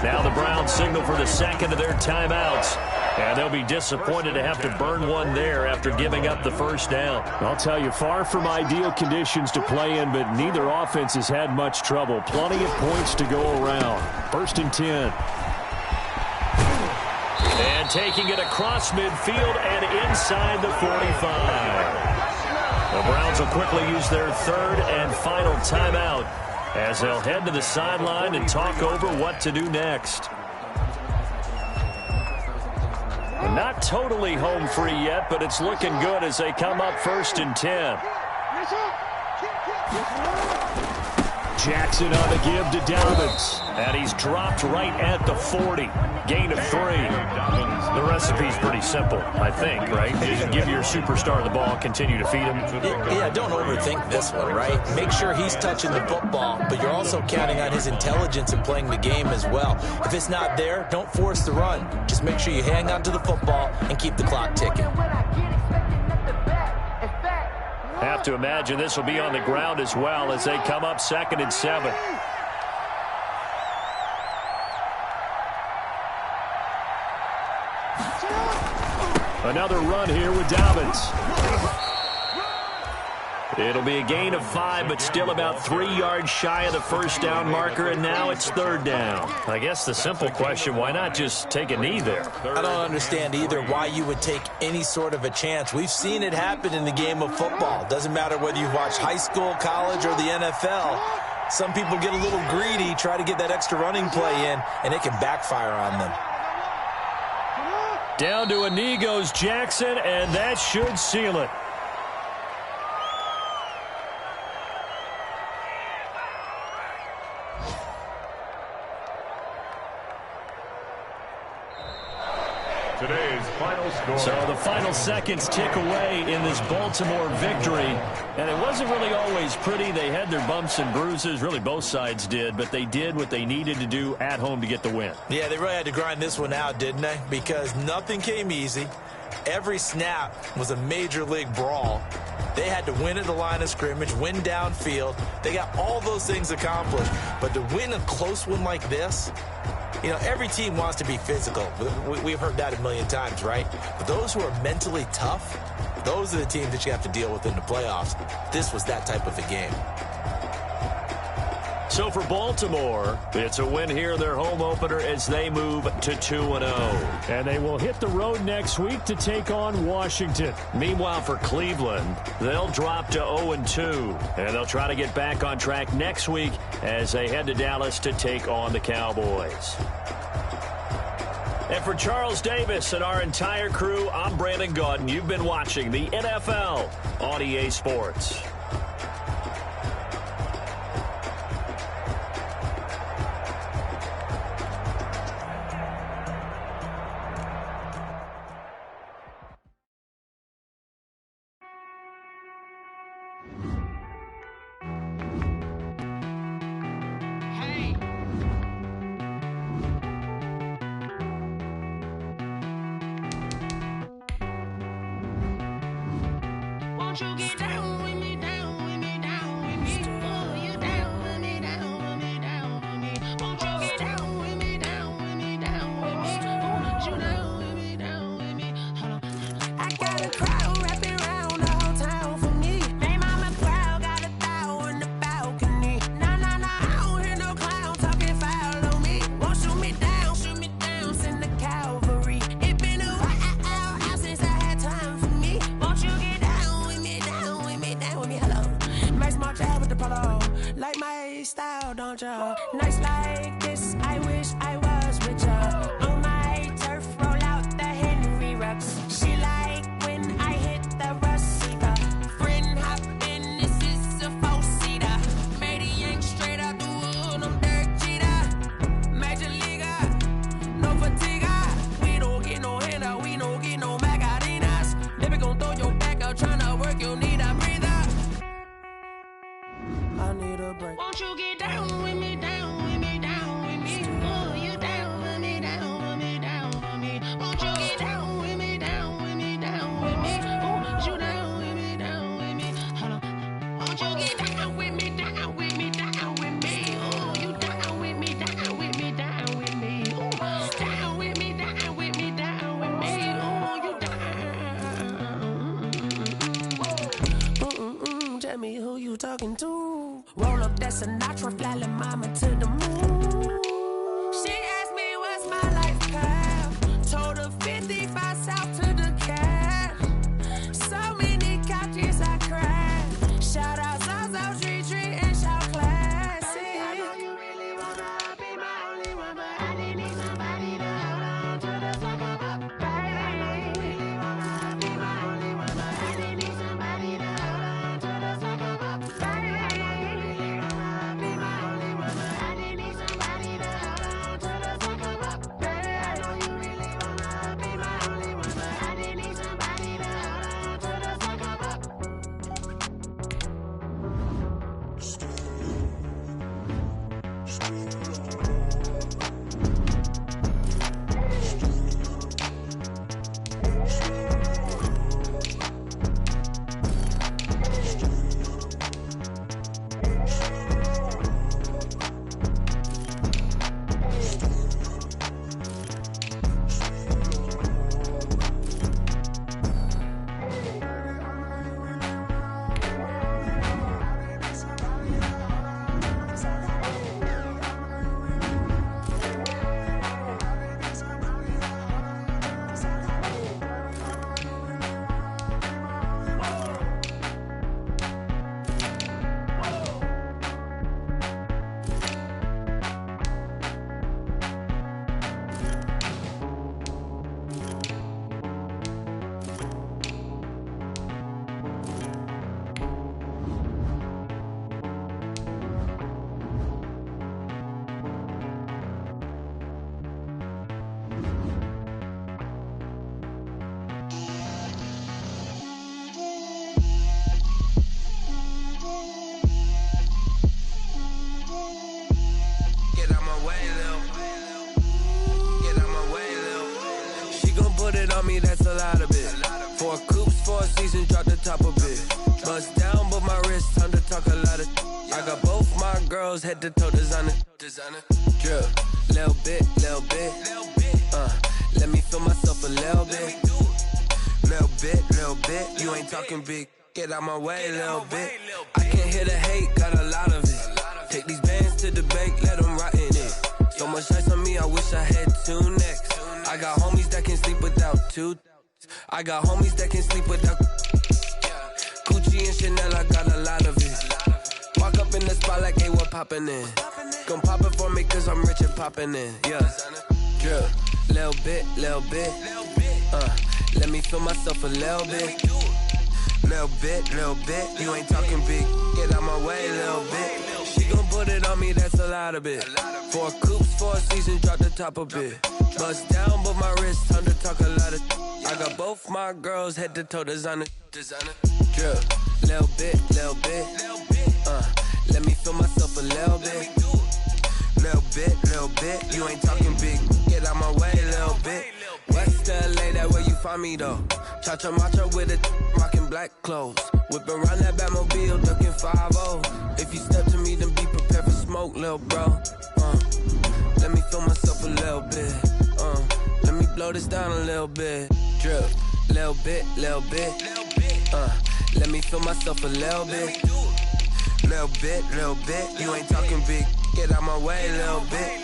Now the Browns signal for the 2nd of their timeouts. And they'll be disappointed to have to burn one there after giving up the first down. I'll tell you, far from ideal conditions to play in, but neither offense has had much trouble. Plenty of points to go around. 1st and 10. And taking it across midfield and inside the 45. The Browns will quickly use their 3rd and final timeout as they'll head to the sideline and talk over what to do next. Not totally home free yet, but it's looking good as they come up 1st and 10. Jackson on the give to Dobbins. And he's dropped right at the 40. Gain of 3. The recipe's pretty simple, I think, right? You give your superstar the ball, continue to feed him. Yeah, don't overthink this one, right? Make sure he's touching the football, but you're also counting on his intelligence in playing the game as well. If it's not there, don't force the run. Just make sure you hang on to the football and keep the clock ticking. Have to imagine this will be on the ground as well as they come up 2nd and 7. Another run here with Dobbins. It'll be a gain of 5, but still about 3 yards shy of the first down marker, and now it's 3rd down. I guess the simple question, why not just take a knee there? I don't understand either why you would take any sort of a chance. We've seen it happen in the game of football. Doesn't matter whether you watch high school, college, or the NFL. Some people get a little greedy, try to get that extra running play in, and it can backfire on them. Down to a knee goes Jackson, and that should seal it. Today's final score. So the final seconds tick away in this Baltimore victory. And it wasn't really always pretty. They had their bumps and bruises. Really, both sides did. But they did what they needed to do at home to get the win. Yeah, they really had to grind this one out, didn't they? Because nothing came easy. Every snap was a major league brawl. They had to win at the line of scrimmage, win downfield. They got all those things accomplished. But to win a close one like this, you know, every team wants to be physical. We've heard that a million times, right? But those who are mentally tough, those are the teams that you have to deal with in the playoffs. This was that type of a game. So for Baltimore, it's a win here in their home opener as they move to 2-0. And they will hit the road next week to take on Washington. Meanwhile, for Cleveland, they'll drop to 0-2. And they'll try to get back on track next week as they head to Dallas to take on the Cowboys. And for Charles Davis and our entire crew, I'm Brandon Gaudin. You've been watching the NFL on EA Sports. Won't you get down with me, down with me, down with me? Oh, you down with me, down with me, down with me. Won't you get down with me, down with me, down with me? Oh, you down with me, down with me. Hold on. I got a crowd wrapping around the whole town for me. They mama proud, got a thou on the balcony. Nah, nah, nah, I don't hear no clown talking foul on me. Won't shoot me down, send the cavalry. It been a while since I had time for me. Won't you get down with me, down with me, down with me? Hello. Nice small job with the polo. Like my style, don't ya? Nice like this, I wish I was with ya. On my turf, roll out the Henry Rux. She like when I hit the receiver. Friend hop in, this is a four-seater. Made a yank straight out the wood, I'm Derek Jeter. Major leaguer, no fatigue. We don't get no handout, we don't get no Macarinas. Never gon' throw your back out, tryna work, you need a breather. I need a break. Won't you get down with me, down with me, down with me? Oh, you down with me, down with me, down with me. Won't you get down with me, down with me, down with me? Oh, you down with me, down with me. Hold on. Won't you get down with me, down with me, down with me? Oh, you down with me, down with me, down with me. Oh, down with me, down with me, down with me. Oh, you down. Tell me who you talking to. Roll up that Sinatra, fly la mama to the moon. She asked me what's my life path. Told her 55 south to the cash. So many couches I cried. Shout out Slj Tree and shout classic. I know you really wanna be my only one, but I didn't need somebody to hold on to the sucker up. Baby, I know you really wanna be my only one, but I didn't need somebody to hold on to the sucker up. Baby, I know you really wanna be my only one, but I didn't need somebody to hold on to the sucker up. Baby, I know you really wanna be my only one, but I didn't need somebody to hold on to the sucker up. Me, that's a lot of it. 4 coops, 4 seasons, drop the top of it. Bust down, but my wrist, time to talk a lot of. I got both my girls head to toe designer. Drip, little bit, little bit. Let me feel myself a little bit. Little bit. You ain't talking big. Get out my way, little bit. I can't hear the hate, got a lot of it. Take these bands to the bank, let them rot in it. So much ice on me, I wish I had 2 necks. I got homies that can sleep without 2. I got homies that can sleep without Gucci and Chanel, I got a lot of it. Walk up in the spot like, hey, what poppin' in? Gon' pop it for me cause I'm rich and poppin' in. Yeah, drip, little bit. Let me feel myself a little bit. Little bit. You ain't talking big. Get out my way, little bit. She gon' put it on me, that's a lot of it. 4 coops, 4 seasons, drop the top a bit. Bust down, but my wrist, time to talk a lot of. I got both my girls head to toe designer. Drip, little bit. Let me feel myself a little bit. Little bit. You ain't talking big. Get out my way, little bit. West LA, that where you find me though. Cha-cha matcha with it, rockin' in black clothes. Whip around that Batmobile, ducking 5-0. If you step to me, then be prepared for smoke, lil' bro. Let me feel myself a little bit. Let me blow this down a little bit. Drip, little bit, little bit. Let me feel myself a little bit. Little bit, little bit. You ain't talking big. Get out my way, little bit.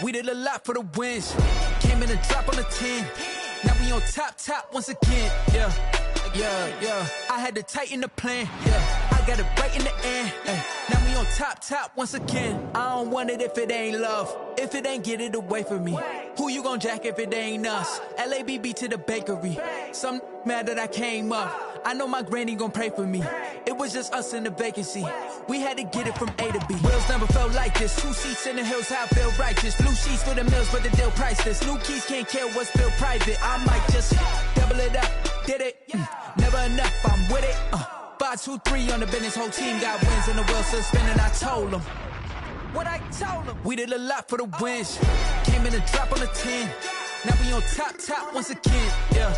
We did a lot for the wins. Came in and drop on the 10. Now we on top once again. Yeah. I had to tighten the plan. Yeah. I got it right in the end. Now we on top once again. I don't want it if it ain't love. If it ain't, get it away from me. Who you gon' jack if it ain't us? LABB to the bakery. Some mad that I came up. I know my granny gon' pray for me. It was just us in the vacancy. We had to get it from A to B. Wheels never felt like this. 2 seats in the hills, how I feel righteous. Blue sheets for the mills, but the deal priceless. New keys can't care what's still private. I might just double it up. Did it? Never enough, I'm with it. 5, 2, 3 on the business. Whole team got wins and the wheels still spinning. I told them what I told them. We did a lot for the wins. Came in and drop on the 10. Now we on top once again. Yeah.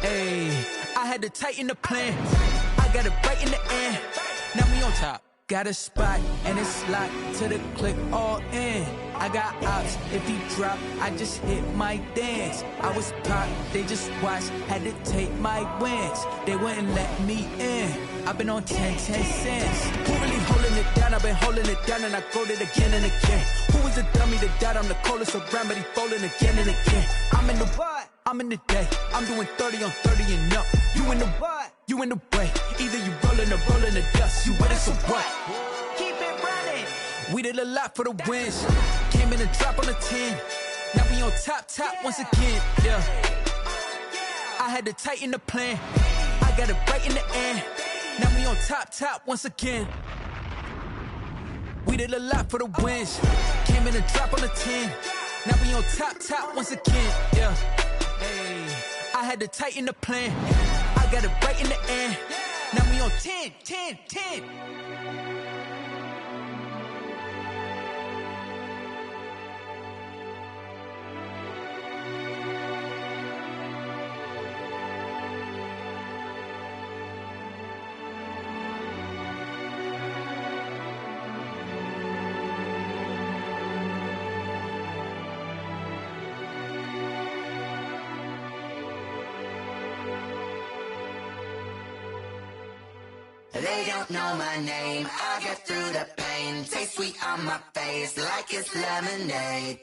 Hey, I had to tighten the plan. I got it right in the end. Now we on top. Got a spot and it's locked to the click all in. I got ops, if he drop, I just hit my dance. I was popped, they just watched, had to take my wins. They wouldn't let me in. I've been on 10 cents. Who really holding it down? I've been holding it down and I go it again and again. Who was the dummy that died? I'm the coldest around, but he folding again and again. I'm in the what? I'm in the day. I'm doing 30 on 30 and up. You in the what? You in the way. Either you rolling or rolling the dust. You with it, so what? Keep it running. We did a lot for the wins. Came in and drop on the 10. Now we on top once again. Yeah. I had to tighten the plan. I got it right in the end. Now we on top once again. We did a lot for the wins. Came in and drop on the 10. Now we on top once again. Yeah. Hey, I had to tighten the plan. I got it right in the end. Now we on 10. They don't know my name, I get through the pain. Taste sweet on my face like it's lemonade.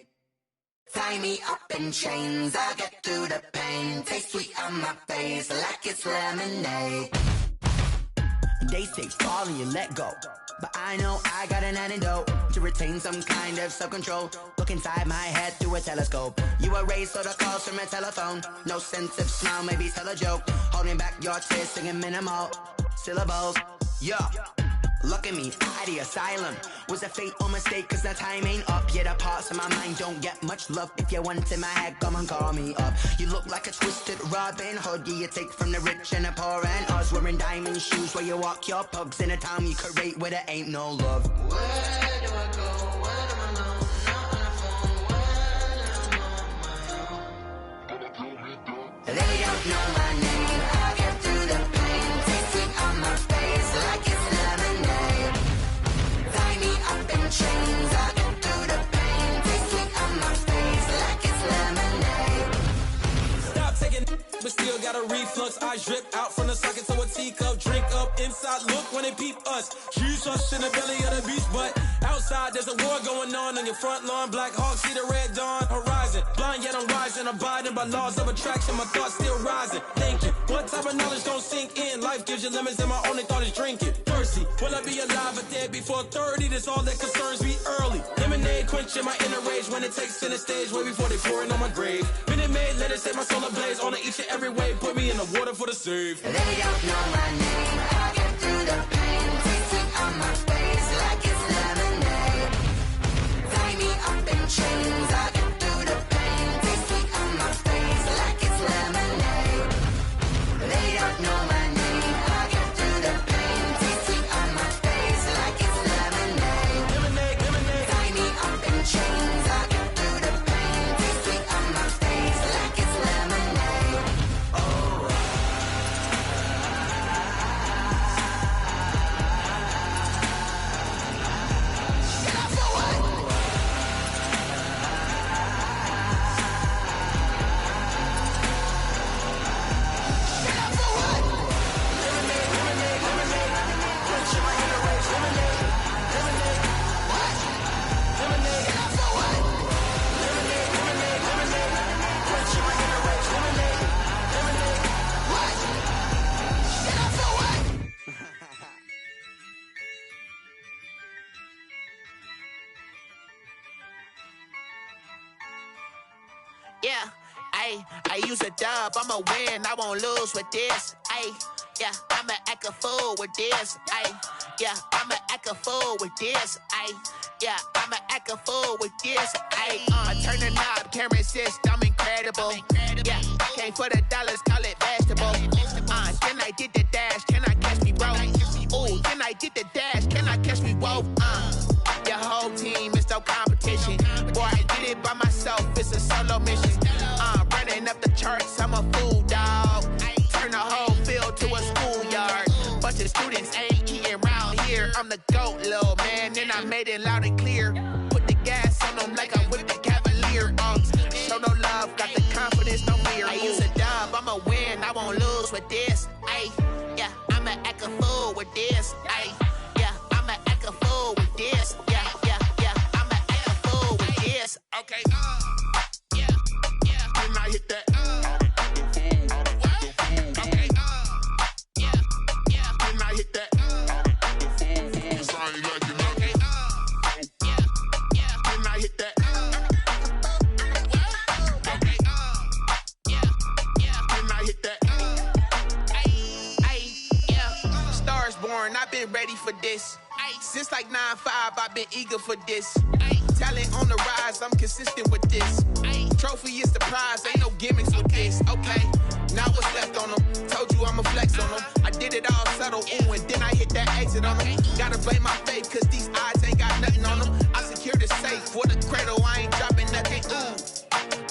Tie me up in chains, I get through the pain. Taste sweet on my face like it's lemonade. They say fall and you let go, but I know I got an antidote to retain some kind of self-control. Look inside my head through a telescope. You erase all the calls from a telephone. No sense of smile, maybe tell a joke. Holding back your tears, singing minimal syllables. Yeah, look at me, out the asylum. Was a fate or mistake, cause the time ain't up. Yeah, the parts of my mind don't get much love. If you want in my head, come and call me up. You look like a twisted Robin Hood. Yeah, you take from the rich and the poor and us. Wearing diamond shoes where you walk your pugs in a town you create where there ain't no love. Where do I go? Where do I know? Not on the phone, when I'm on my own. They don't know my name, I get through the pain. Taste sweet on my face like it's lemonade. Tie me up in chains, I get through the pain. Taste sweet on my face like it's lemonade. Stop taking but still got a reflux. Eyes drip out from the socket to a teacup. Drink up inside, look when they peep us. Choose us in the belly of the beast, but outside there's a war going on your front lawn. Black Hawk, see the red dawn horizon. Blind yet I'm rising, abiding by laws of attraction. My thoughts still rising, thinking what type of knowledge don't sink in? Life gives you limits and my only thought is drinking. Thirsty, will I be alive or dead before 30? That's all that concerns me early. Lemonade quenching my inner rage when it takes center stage way before they pouring on my grave. Been Minute Maid, let it set my soul ablaze. On each and every way, put me in the water for the save. They don't know my name. I get through the pain, tasting on my face like it's lemonade. Tie me up in chains. I get through the pain, tasting on my face like it's lemonade. They don't know my name. I get through the pain, tasting on my face like it's lemonade. Lemonade, lemonade. Tie me up in chains. I get through the pain, tasting on my face like it's lemonade. Oh. Yeah, I use a dub, I'ma win, I won't lose with this. Yeah, I'ma act a fool with this. Yeah, I'ma act a fool with this. Yeah, I'ma act a fool with this. I turn the knob, can't resist, I'm incredible. Yeah, came for the dollars, call it vegetable. Then I did the dash, can I catch me, bro? Ooh, then I did the dash, can I catch me, whoa? Your whole team is no competition. Boy, I did it by myself, it's a solo mission. Running up the charts, I'm a fool, dog. Turn the whole field to a schoolyard. Bunch of students ain't eating round here. I'm the GOAT, little man, and I made it loud and clear. Put the gas on them like I'm with the Cavalier. Show no love, got the confidence, no fear. I use a dub, I'ma win, I won't lose with this. Yeah, I'ma act a fool with this. Yeah, I'ma act a fool with this. Yeah, I'ma act a fool with this. Okay, yeah, then I hit that. Okay, yeah, then I hit that. Cause I ain't like it, okay, yeah, then I hit that. Okay, yeah, then I hit that. Yeah, stars born, I've been ready for this. Since like 9-5, I've been eager for this. Talent on the rise, I'm consistent with this. Trophy is the prize, ain't no gimmicks with this. Okay, now what's left on them? Told you I'ma flex on them. I did it all subtle, ooh, and then I hit that exit on them. Gotta blame my faith, cause these eyes ain't got nothing on them. I secured the safe for the cradle, I ain't dropping nothing, ooh.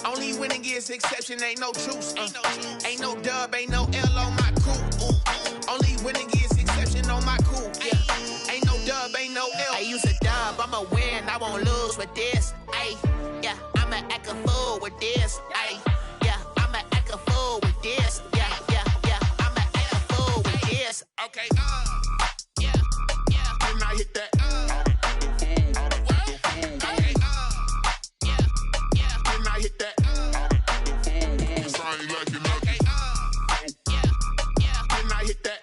Only winning is exception, ain't no truce. Ain't no dub, ain't no L on my crew. Ooh. Only winning is exception on my crew. Yeah. Ain't no dub, ain't no L. I use a dub, I'ma win, I won't lose with this. Yeah, I'ma act a fool with this. Yeah, I'ma act a fool with this. Yeah, I'ma act a fool with this. Okay, yeah, then I hit that. Okay, yeah, then I hit that. Cause I ain't like it, okay, yeah, then I hit that.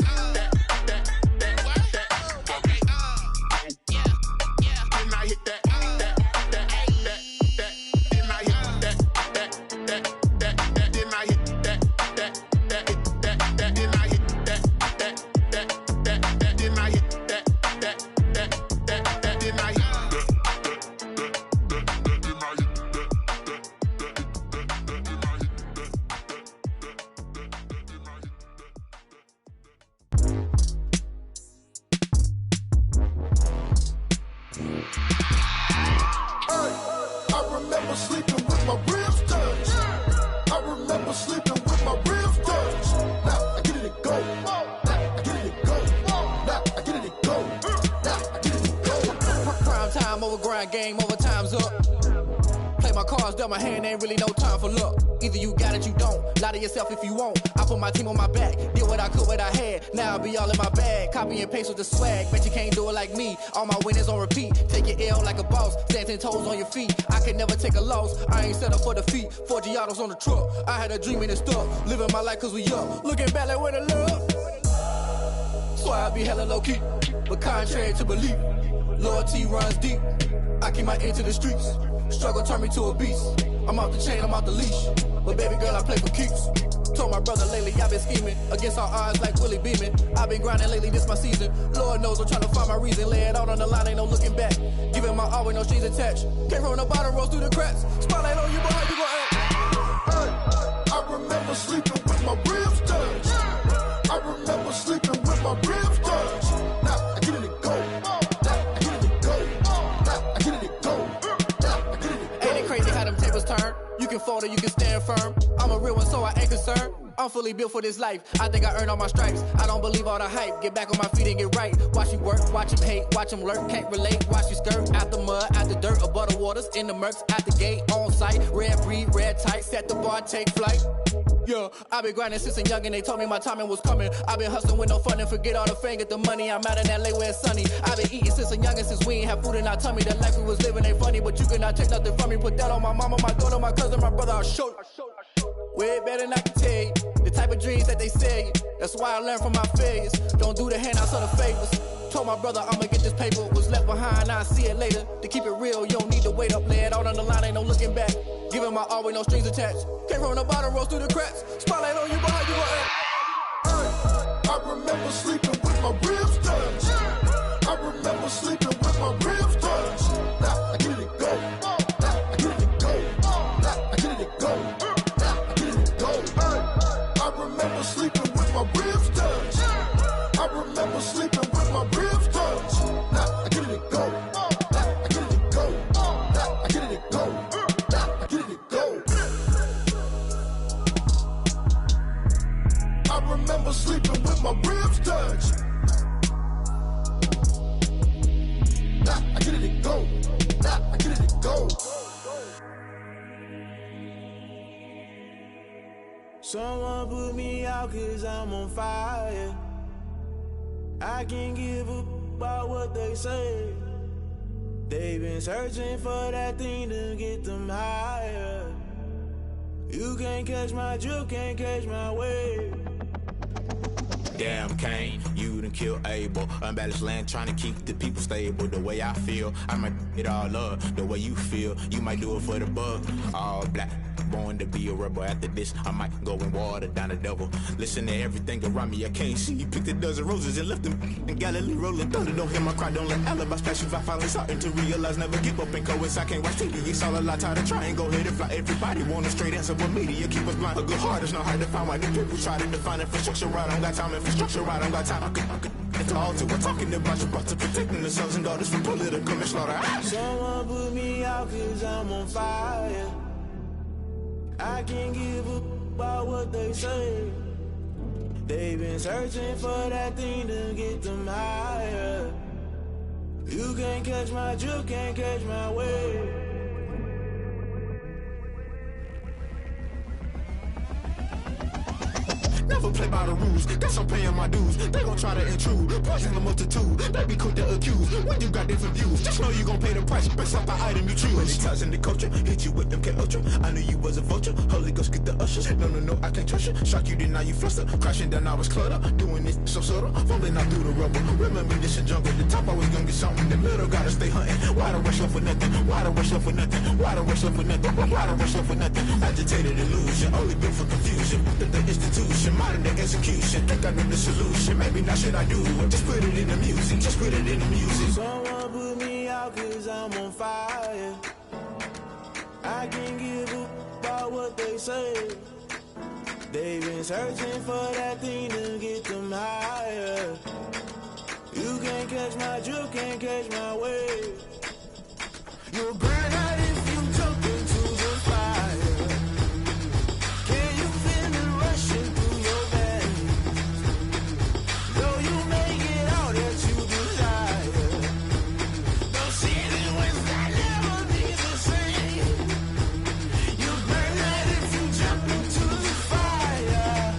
Game over, time's up. Play my cards, dealt my hand, ain't really no time for luck. Either you got it, you don't. Lie to yourself if you won't. I put my team on my back, did what I could, what I had. Now I'll be all in my bag, copy and paste with the swag. Bet you can't do it like me. All my winners on repeat. Take your L like a boss, stand 10 toes on your feet. I can never take a loss, I ain't set up for defeat. 4 Giottos on the truck, I had a dream and it stuck. Living my life cause we up, looking back like where the love. So Boy, I be hella low-key, but contrary to belief, loyalty runs deep. I keep my ear to the streets. Struggle turned me to a beast. I'm off the chain, I'm off the leash. But baby girl, I play for keeps. Told my brother lately, I've been scheming against all odds like Willie Beeman. I've been grinding lately, this my season. Lord knows I'm trying to find my reason. Lay it out on the line, ain't no looking back. Giving my all with no strings attached. Came from the bottom, rose through the cracks. Spotlight on you, boy, how you gon' act? Hey, I remember sleeping with my ribs touched. I remember sleeping with my ribs touched. Now I get it and go. Now I get it and go. Now I get it and go. Now I get it and go. Ain't it crazy how them tables turn? You can fold or you can stand firm. I'm a real one, so I ain't concerned. I'm fully built for this life. I think I earned all my stripes. I don't believe all the hype. Get back on my feet and get right. Watch you work, watch him hate, watch him lurk. Can't relate, watch you skirt. Out the mud, out the dirt, above the waters, in the murks, out the gate, on site. Red breed, red tight, set the bar, take flight. Yeah, I been grinding since a youngin', they told me my timing was coming. I been hustling with no fun and forget all the fame, get the money. I'm out in LA where it's sunny. I been eating since a youngin', since we ain't have food in our tummy. The life we was living ain't funny, but you cannot take nothing from me. Put that on my mama, my daughter, my cousin, my brother, I'll show you. Way better than I can tell you. The type of dreams that they sell you. That's why I learned from my failures. Don't do the handouts or the favors. Told my brother I'ma get this paper. Was left behind, I'll see it later. To keep it real, you don't need to wait up. Lay it out on the line, ain't no looking back. Giving my all with no strings attached. Came from the bottom, rose through the cracks. Spotlight on you, boy, how you gon' act? Hey, I remember sleeping with my ribs touched. I remember sleeping with my ribs touched. Now I get it and go. Now I get it and go. Now I get it and go. Now I get it and go. Hey, I remember sleeping with my ribs touched. I remember sleeping with my ribs touched. Now I get it and go. Now I get it and go. Now I get it and go. Now I get it and go. I remember sleeping with my ribs touched. Now I get it and go. Now I get it and go. Someone put me out 'cause I'm on fire. I can't give up about what they say. They've been searching for that thing to get them higher. You can't catch my drift, can't catch my wave. Damn Kane, you done killed Abel. Unbalanced land trying to keep the people stable. The way I feel, I might it all up. The way you feel, you might do it for the bug. All black, born to be a rebel. After this, I might go and water down the devil. Listen to everything around me, I can't see. Picked a dozen roses and left them in Galilee rolling thunder. Don't hear my cry, don't let alibis pass you. I finally starting to realize, never give up and coincide. I can't watch TV, it's all a lot. Tired of trying, go ahead and fly. Everybody want a straight answer, but media keep us blind. A good heart is not hard to find. Why the people try to define infrastructure right? I don't got time, infrastructure right, I don't got time. I could it's all to. We're talking about you, about to protecting the sons and daughters from political manslaughter. Someone put me out 'cause I'm on fire. I can't give up about what they say. They've been searching for that thing to get them higher. You can't catch my drift, can't catch my wave. Never play by the rules, guess I'm paying my dues. They gon' try to intrude, poison the multitude. They be quick to accuse, when you got different views. Just know you gon' pay the price, based off the item you choose. When it ties in the culture, hit you with MK Ultra. I knew you was a vulture, Holy Ghost get the ushers. No, I can't trust you. Shock you, then now you fluster. Crashing down, I was clutter. Doing this so subtle, falling out through the rubble. Remember this a jungle, the top always gonna get something. The middle gotta stay hunting. Why the rush left for nothing? Why the rush left for nothing? Why the rush left for nothing? Why the rush left for nothing? Agitated illusion, only built for confusion. The institution, modern day execution. Think I know the solution. Maybe not should I do it? Just put it in the music. Just put it in the music. Someone put me out 'cause I'm on fire. I can't give up about what they say. They've been searching for that thing to get them higher. You can't catch my drift, can't catch my wave. You'll burn out if you jump into the fire. Can you feel it rushing through your veins? Though you make it all that you desire. Don't see the wins that never be the same. You burn out if you jump into the fire.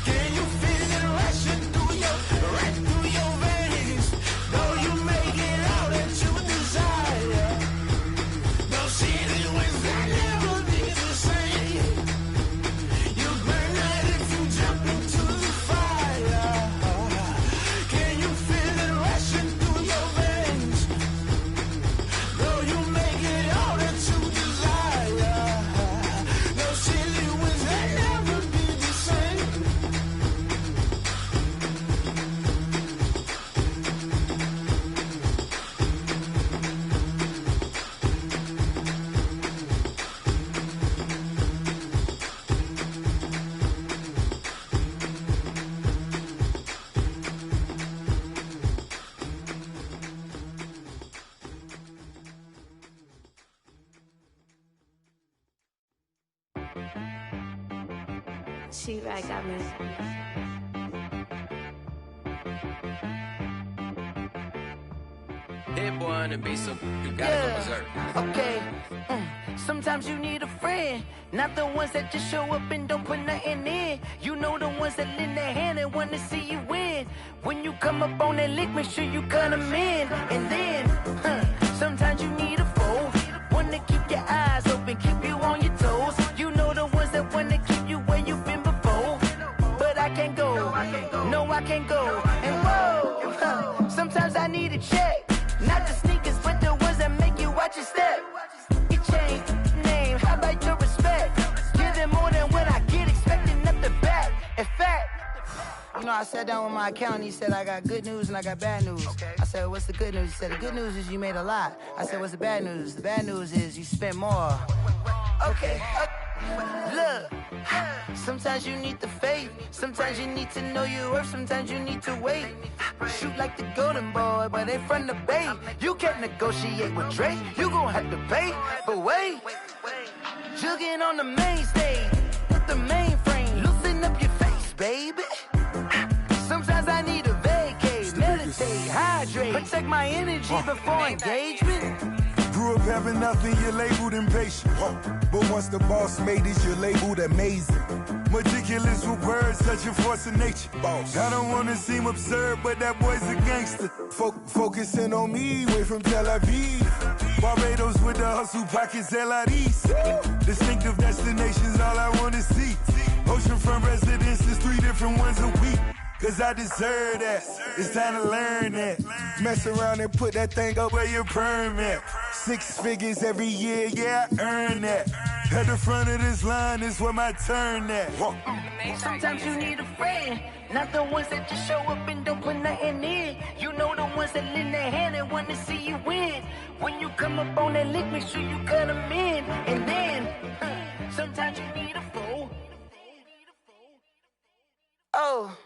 Can you feel it rushing through your veins? Though you make it all that you desire. She right got me. Hit boy on the beat, so you gotta go berserk. Okay. Sometimes you need a friend, not the ones that just show up and don't put nothing in. You know the ones that lend their hand and want to see you win. When you come up on that lick, make sure you cut them in. And then, sometimes you need a foe, one to keep your eyes open, keep you on your toes. You know the ones that want to keep you where you've been before. But I can't go, no I can't go. And whoa, sometimes I need a check, not the sneakers, but the ones that make you watch your step. Change name, how about your respect? Give them more than what I get, expecting nothing back. In fact, you know, I sat down with my accountant, he said I got good news and I got bad news. I said, what's the good news? He said, the good news is you made a lot. I said, what's the bad news? The bad news is you spent more. Okay, look, sometimes you need the faith, sometimes you need to know your worth, sometimes you need to wait. Shoot like the golden boy, but they from the bay. You can't negotiate with Drake, you gon' have to pay. But wait, jugging on the main stage with the mainframe, loosen up your face, baby. Sometimes I need a vacate, meditate, hydrate, protect my energy before engagement. Grew up having nothing, you're labeled impatient. But once the boss made it, you're labeled amazing. Meticulous with words, such a force of nature. Boss. I don't wanna seem absurd, but that boy's a gangster. Focusing on me, way from Tel Aviv. Barbados with the hustle pockets, LIDs. Distinctive destinations, all I wanna see. Oceanfront residences, 3 different ones a week. Cause I deserve that, it's time to learn that. Mess around and put that thing up where your permit. 6 figures every year, yeah, I earn that. At the front of this line is where my turn at. Sometimes you need a friend, not the ones that just show up and don't put nothing in. You know the ones that lend their hand and want to see you win. When you come up on that lick, make sure you cut them in. And then, sometimes you need a foe. Oh.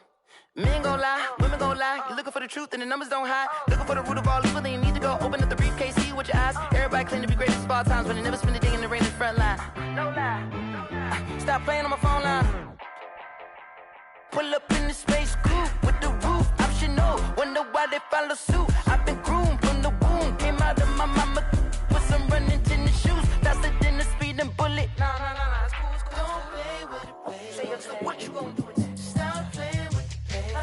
Men gon' lie, women gon' lie. You're looking for the truth and the numbers don't hide. Looking for the root of all evil, then you need to go open up the briefcase, see with your eyes. Everybody claim to be greatest of all times, but they never spend a day in the rain in the front line. No lie. Stop playing on my phone line. Pull up in the space coupe with the roof optional. Wonder why they follow suit. I've been groomed from the womb. Came out of my mama with some running tennis shoes. Faster than the speeding bullet. No, it's cool, it's cool. Don't play with it, baby. Say so what you gon' do with it? Stop playing. If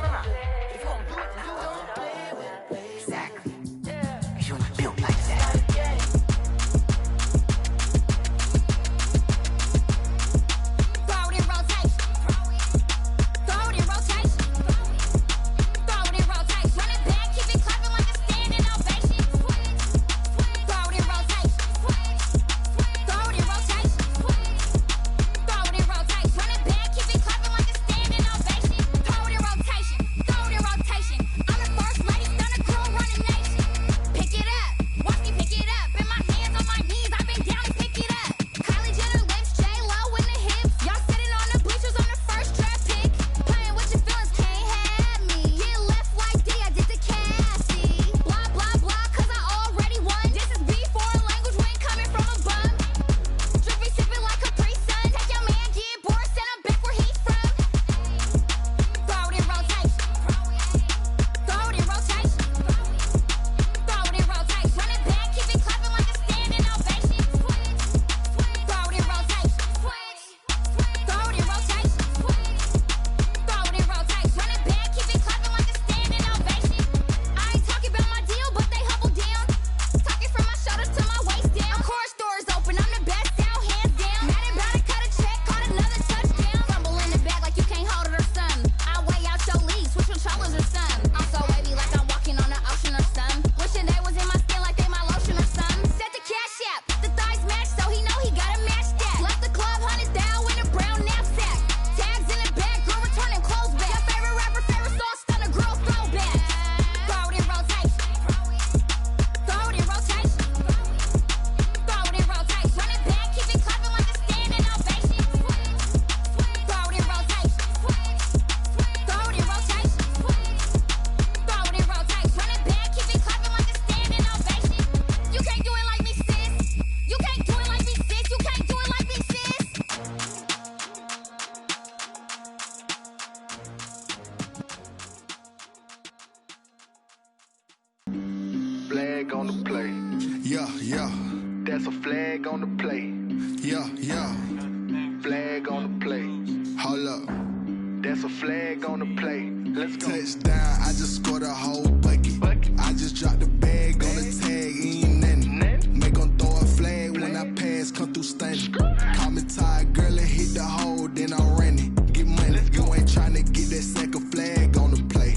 you gon' do it, then don't play with it, baby. Exactly. Yeah. Cause you ain't built like that. Throw it in rotation. Throw it in rotation. Throw it in rotation. Run it back, keep it clapping like on the play. Yeah, yeah. That's a flag on the play. Yeah, yeah. Flag on the play. Hold up. That's a flag on the play. Let's go. Touchdown, I just scored a whole bucket. I just dropped the bag on the tag, ain't nothing. Make 'em throw a flag when I pass, come through stunning. Call me tired, girl, and hit the hole, then I'm running. Get money, you ain't tryna get that second flag on the play.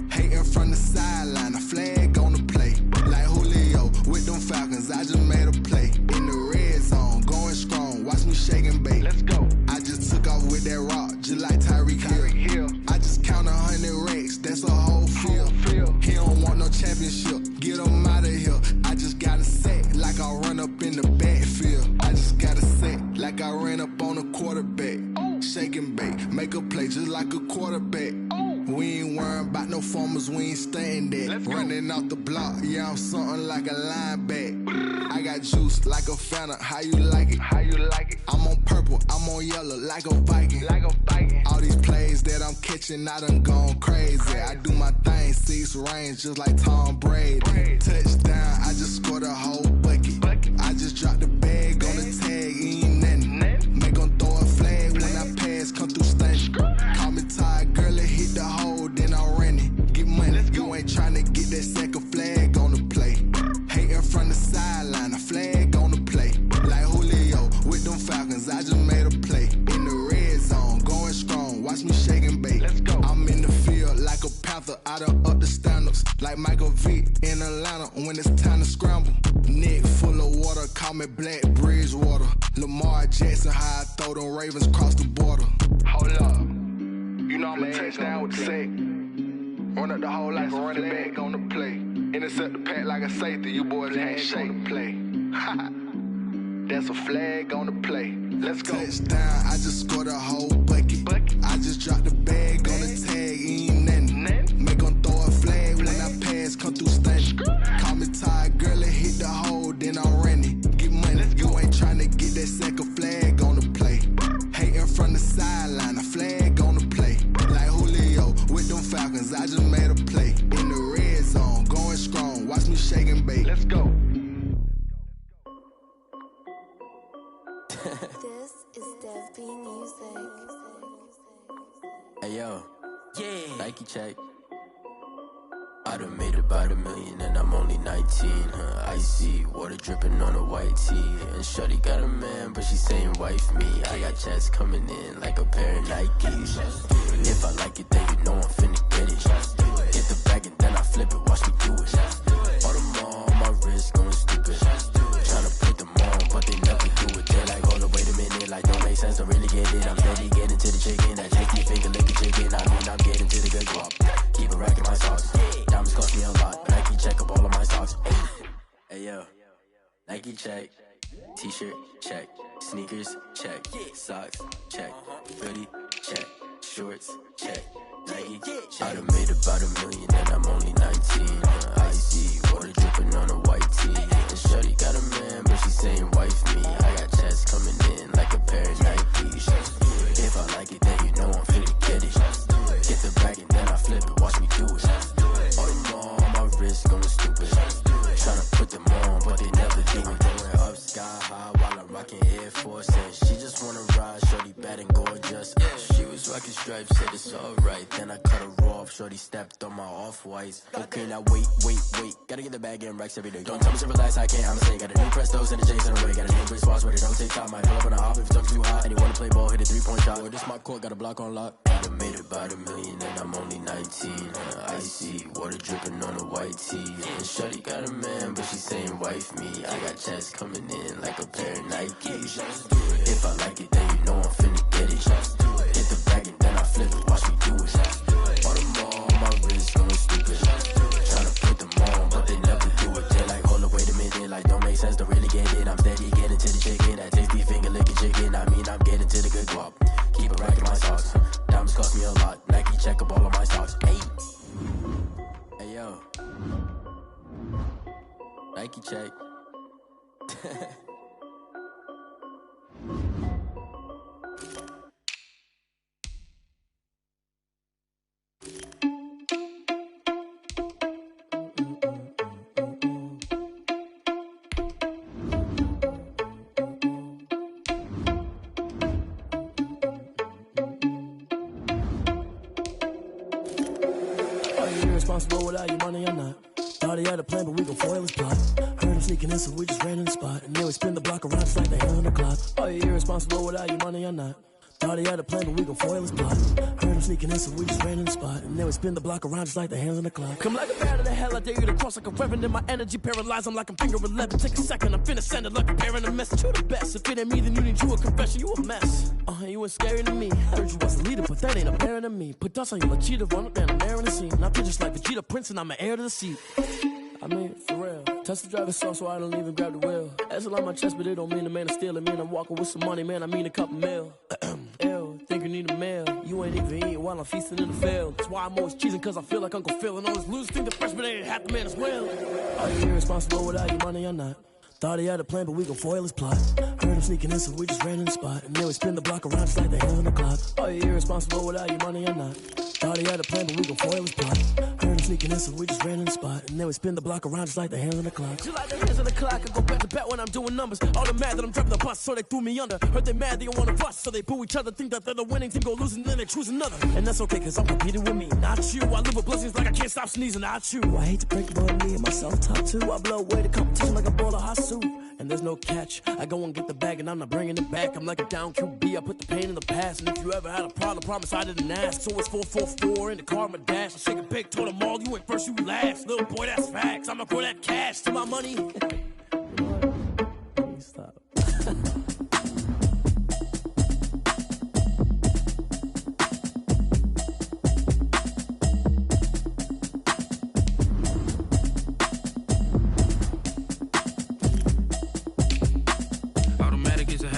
Hating from the sideline, a flag on the play. Like Julio with them Falcons, I just made a play. In the red zone, going strong, watch me shake and bake. Let's go. I just took off with that rock, just like Tyreek Hill. I just count 100 racks, that's a whole field. He don't want no championship, get him out of here. I just got a set, like I run up in the backfield. I just got a set, like I ran up on a quarterback. Shake and bake, make a play just like a quarterback. We ain't worrying about no formers, we ain't staying there. Running off the block, yeah, I'm something like a linebacker. I got juice like a Fanta, how you like it? How you like it? I'm on purple, I'm on yellow, like a Viking. Like a Viking. All these plays that I'm catching, I done gone crazy. I do my thing, 6 range, just like Tom Brady. Touchdown, I just scored a whole bucket. I just dropped the bag on the tag, ain't nothing. Make 'em throw a flag when I pass, come through stunning. Call me tired, girl, and hit the hole, then I'm running. Get money, you ain't tryna get that second flag on the play. Hating from the sideline, a flag on the play. Like Julio with them Falcons, I just made a play. In the red zone, going strong, watch me shake and bake. Let's go. I'm in the field like a panther, I done up the standards. Like Michael Vick in Atlanta when it's time to scramble. Neck full of water, call me Black Bridgewater. Lamar Jackson, how I throw them Ravens cross the border. Hold up. You know I'm a touchdown with the sack. Run up the whole like a running back on the play. Intercept the pack like a safety, you boys can't shake the play. That's a flag on the play. Let's go. Touchdown, I just scored a whole bucket. I just dropped the bag on the tag, ain't nothing. Make 'em throw a flag when I pass, come through stunning. Call me tired, girl, and hit the hole, then I'm running. Get money, you ain't tryna get that second flag on the play. Hating from the sideline, a flag on the play. Like Julio with them Falcons, I just made a play. In the red zone, going strong, watch me shake and bake. Let's go. This is Dev B Music. Hey yo, yeah. Nike check. I done made about $1 million and I'm only 19. Icy water dripping on a white tee. And shorty got a man, but she saying wife me. I got checks coming in like a pair of Nikes. If I like it, then you know I'm finna get it. Get the bag and then I flip it, watch me do it. All them on my wrist going stupid. Tryna put them on, but they never do it. They're like, hold up, wait a minute, like don't make sense, don't really get it. I'm steady getting to the chicken, that tasty finger licking chicken. I mean, I'm getting to the good guap. Keep it racking my socks. Diamonds cost me a lot. Nike check up all of my socks. Hey yo, Nike check. T-shirt check. Sneakers check. Socks check. Hoodie check. Shorts check. Nike check. I done made about $1 million and I'm only 19. Icy water dripping on a white tee. And shorty got a man, but she saying wife me. I got checks coming in like a pair of Nikes. If I like it, then you know I'm finna get it. Get the bag and then I flip it, watch me do it. All them on my wrist going stupid. Tryna put them on, but they never do it. Going up sky high while I'm rocking Air Force. And she just wanna ride, shorty bad and gorgeous. She was rocking stripes, said it's alright. Then I cut her off, shorty stepped on my off-whites. Okay, now wait. Gotta get the bag and racks every day. Don't tell me to relax, I can't, I'ma say. Got a new Prestos and a J's in the way. Got a new wristwatch where they don't take time. Might pull up on a hop if it's too hot. And you wanna play ball, hit a 3-point shot. Well, this my court, got a block on lock. I done made about $1 million and I'm only 19. Icy water dripping on a white tee. And shorty got a man, but she saying wife me. I got checks coming in like a pair of Nikes. If I like it, then you know I'm finna get it. Hit the bag and then I flip it, watch me do it. All them on my wrist going stupid. Tryna put them on, but they never do it. They're like, hold up, wait a minute, like don't make sense, don't really get it. I'm steady getting to the chicken, that tasty finger licking chicken. I mean, I'm getting to the good guap. Keep it racking my socks. Diamonds cost me a lot. Nike check up all of my socks. Hey yo, Nike check. irresponsible without your money or not. Thought he had a plan, but we gon' foil his plot. Heard him sneaking in, so we just ran in the spot. And then we spin the block around just like the hand on the clock. Are you irresponsible without your money or not? Thought he had a plan, but we gon' foil his plot. Heard him sneaking in, so we just ran in the spot. And then we spin the block around just like the hands on the clock. Come like a bat of the hell, I dare you to cross like a reverend. In my energy paralyzed, I'm like I'm finger 11. Take a second, I'm finna send it like a bearing a message. You the best, if it ain't me, then you need you a confession. You a mess, you ain't scary to me. Heard you was a leader, but that ain't apparent to me. Put dust on you like cheetah, run up and I'm there in the scene. Now I'm just like Vegeta Prince and I'm an heir to the seat. I mean, for real. Touch the driver's sauce so I don't even grab the wheel. That's on my chest, but it don't mean the man is stealing. Man, I'm walking with some money, man, I mean a couple mil. Ew, think you need a meal. You ain't even eating while I'm feasting in the field. That's why I'm always cheesing, cause I feel like Uncle Phil. And all those losers think the freshman ain't half the man as well. Are you irresponsible without your money or not? Thought he had a plan, but we gon' foil his plot. Heard him sneaking in, so we just ran in the spot. And then we spin the block around just like the hands on the clock. Are you irresponsible without your money or not? Thought he had a plan, but we gon' foil his plot. Heard him sneaking in, so we just ran in the spot. And then we spin the block around just like the hands on the clock. Just like the hands on the clock, I go back to back when I'm doing numbers. All the mad that I'm driving the bus, so they threw me under. Heard they mad, they don't wanna bust, so they boo each other. Think that they're the winning team, go losing, then they choose another. And that's okay, cause I'm competing with me, not you. I live with blessings like I can't stop sneezing, not you. I hate to break it, but me and myself top two. I blow away the competition like a bowl of hot soup. And there's no catch. I go and get the bag and I'm not bringing it back. I'm like a down QB, I put the pain in the past. And if you ever had a problem, promise I didn't ask. So it's 444 in the car, my dash. I shake a big, told them all, you ain't first, you last. Little boy, that's facts. I'ma throw that cash to my money. Stop.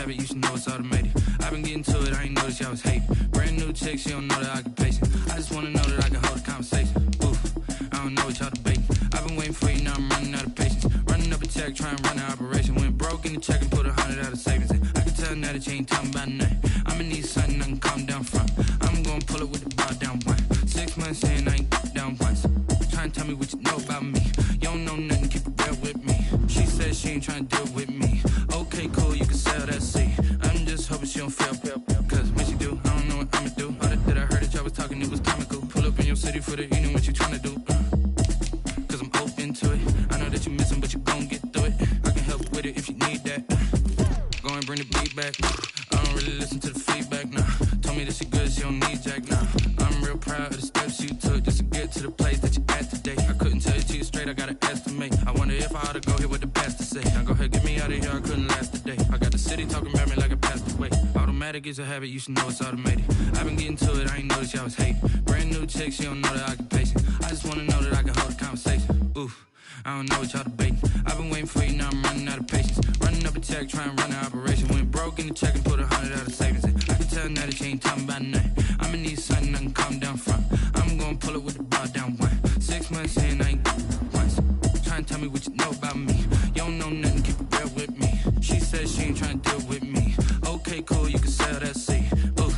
You should know it's automated. I've been getting to it, I ain't noticed y'all was hating. Brand new chick, she don't know the occupation. I just wanna know that I can hold a conversation. Oof, I don't know what y'all debating. I've been waiting for you, now I'm running out of patience. Running up a check, trying to run an operation. Went broke in the check and put 100 out of savings in. I can tell now that you ain't talking about nothing. I'ma need something I can calm down from. I'm gonna pull it with the bar down one. 6 months in, I ain't down once. Trying to tell me what you know about me. You don't know nothing, keep it real with me. She said she ain't trying to deal with me. Okay, cool, you can sell that seat. I'm just hoping she don't fail. Cause when she do, I don't know what I'ma do. All that I heard that y'all was talking, it was comical. Pull up in your city for the evening, what you tryna do? Cause I'm open to it. I know that you missing, but you gon' get through it. I can help with it if you need that. Go and bring the beat back. I don't really listen to the feedback, nah. Told me that she good, she don't need jack, nah. I'm real proud of the steps you took just to get to the place that you at today. I couldn't tell you to you straight, I gotta estimate. I wonder if I ought to go here with the best to say. Now go ahead, get me out of here, I couldn't last a day. I got the city talking about me like I passed away. Automatic is a habit, you should know it's automated. I've been getting to it, I ain't noticed y'all was hating. Brand new chick, she don't know the occupation. I just wanna know that I can hold a conversation. Oof, I don't know what y'all debating. I've been waiting for you, now I'm running out of patience. Running up a check, trying to run an operation. Went broke in the check and put 100 out of savings in. I can tell now that you ain't talking about nothing. I'ma need something I can calm down from. I'm gonna pull it with the bar down one. 6 months in, I ain't once. Trying to tell me what you know about me. You don't know nothing, keep it real with me. She said she ain't trying to deal with me. Okay, cool, you can sell that seat. Ooh,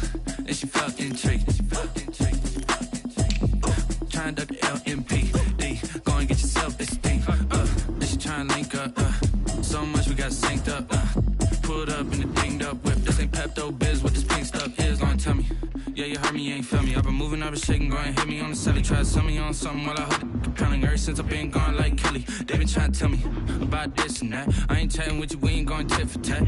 and she felt intrigued. Trying to duck the LMPD. Go and get yourself this thing. And she trying to link up. So much we got synced up. Pulled up in the dinged up whip. This ain't Pepto Biz, what this pink stuff is. Gonna tell me. Yeah, you heard me, you ain't feel me. I've been moving, I've been shaking, go and hit me on the celly. Try to sell me on something while I hold it compelling. Ever since I've been gone like Kelly. They been trying to tell me about this and that. I ain't chatting with you, we ain't going tit for tat.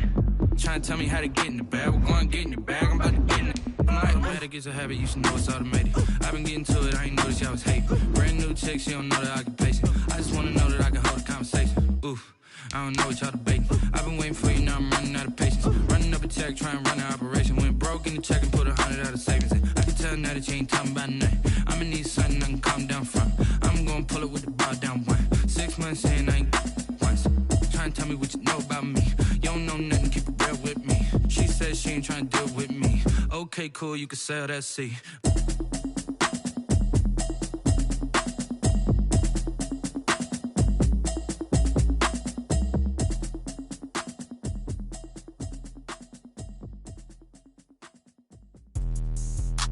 Trying to tell me how to get in the bag. We're going to get in the bag, I'm about to get in it. Automatic is a habit, you should know it's automated. I've been getting to it, I ain't noticed y'all was hating. Brand new chick, she don't know the occupation. I just wanna know that I can hold a conversation. Oof, I don't know what y'all debating. I've been waiting for you, now I'm running out of patience. Running up a check, trying to run an operation. Went broke in the check and put 100 out of savings in. I can tell now that you ain't talking about nothing. I'ma need something I can calm down from. I'm gonna pull it with the bar down one. 6 months in, I ain't once. Trying to tell me what you know about me. You don't know nothing, keep it real with me. She said she ain't trying to deal with me. Okay, cool, you can sell that seat.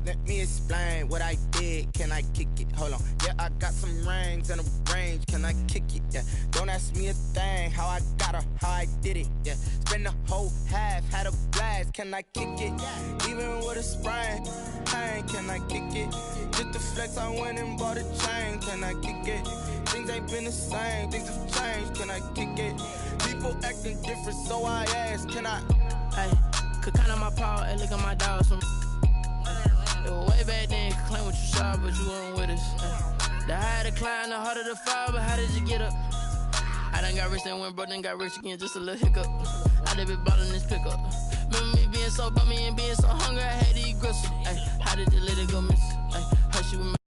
Let me explain what I did. Can I kick it? Hold on. Yeah, I got some rings and a range. Can I kick it? Yeah. Don't ask me a thing. How I got her, how I did it. Yeah. Spend the whole half, had a blast. Can I kick it? Even with a sprain, pain. Can I kick it? Just to to flex, I went and bought a chain. Can I kick it? Things ain't been the same, things have changed. Can I kick it? People acting different, so I asked, can I? Hey, could count on my power, hey, look at my dogs from. It was way back then, could claim what you saw, but you weren't with us. The higher the climb, the harder the fall, but how did you get up? I done got rich, then went broke, then got rich again, just a little hiccup. I done been ballin' this pickup. Remember me being so bummy and being so hungry, I had to eat gristle. Ay, how did you let it go miss? Ay, how she with me?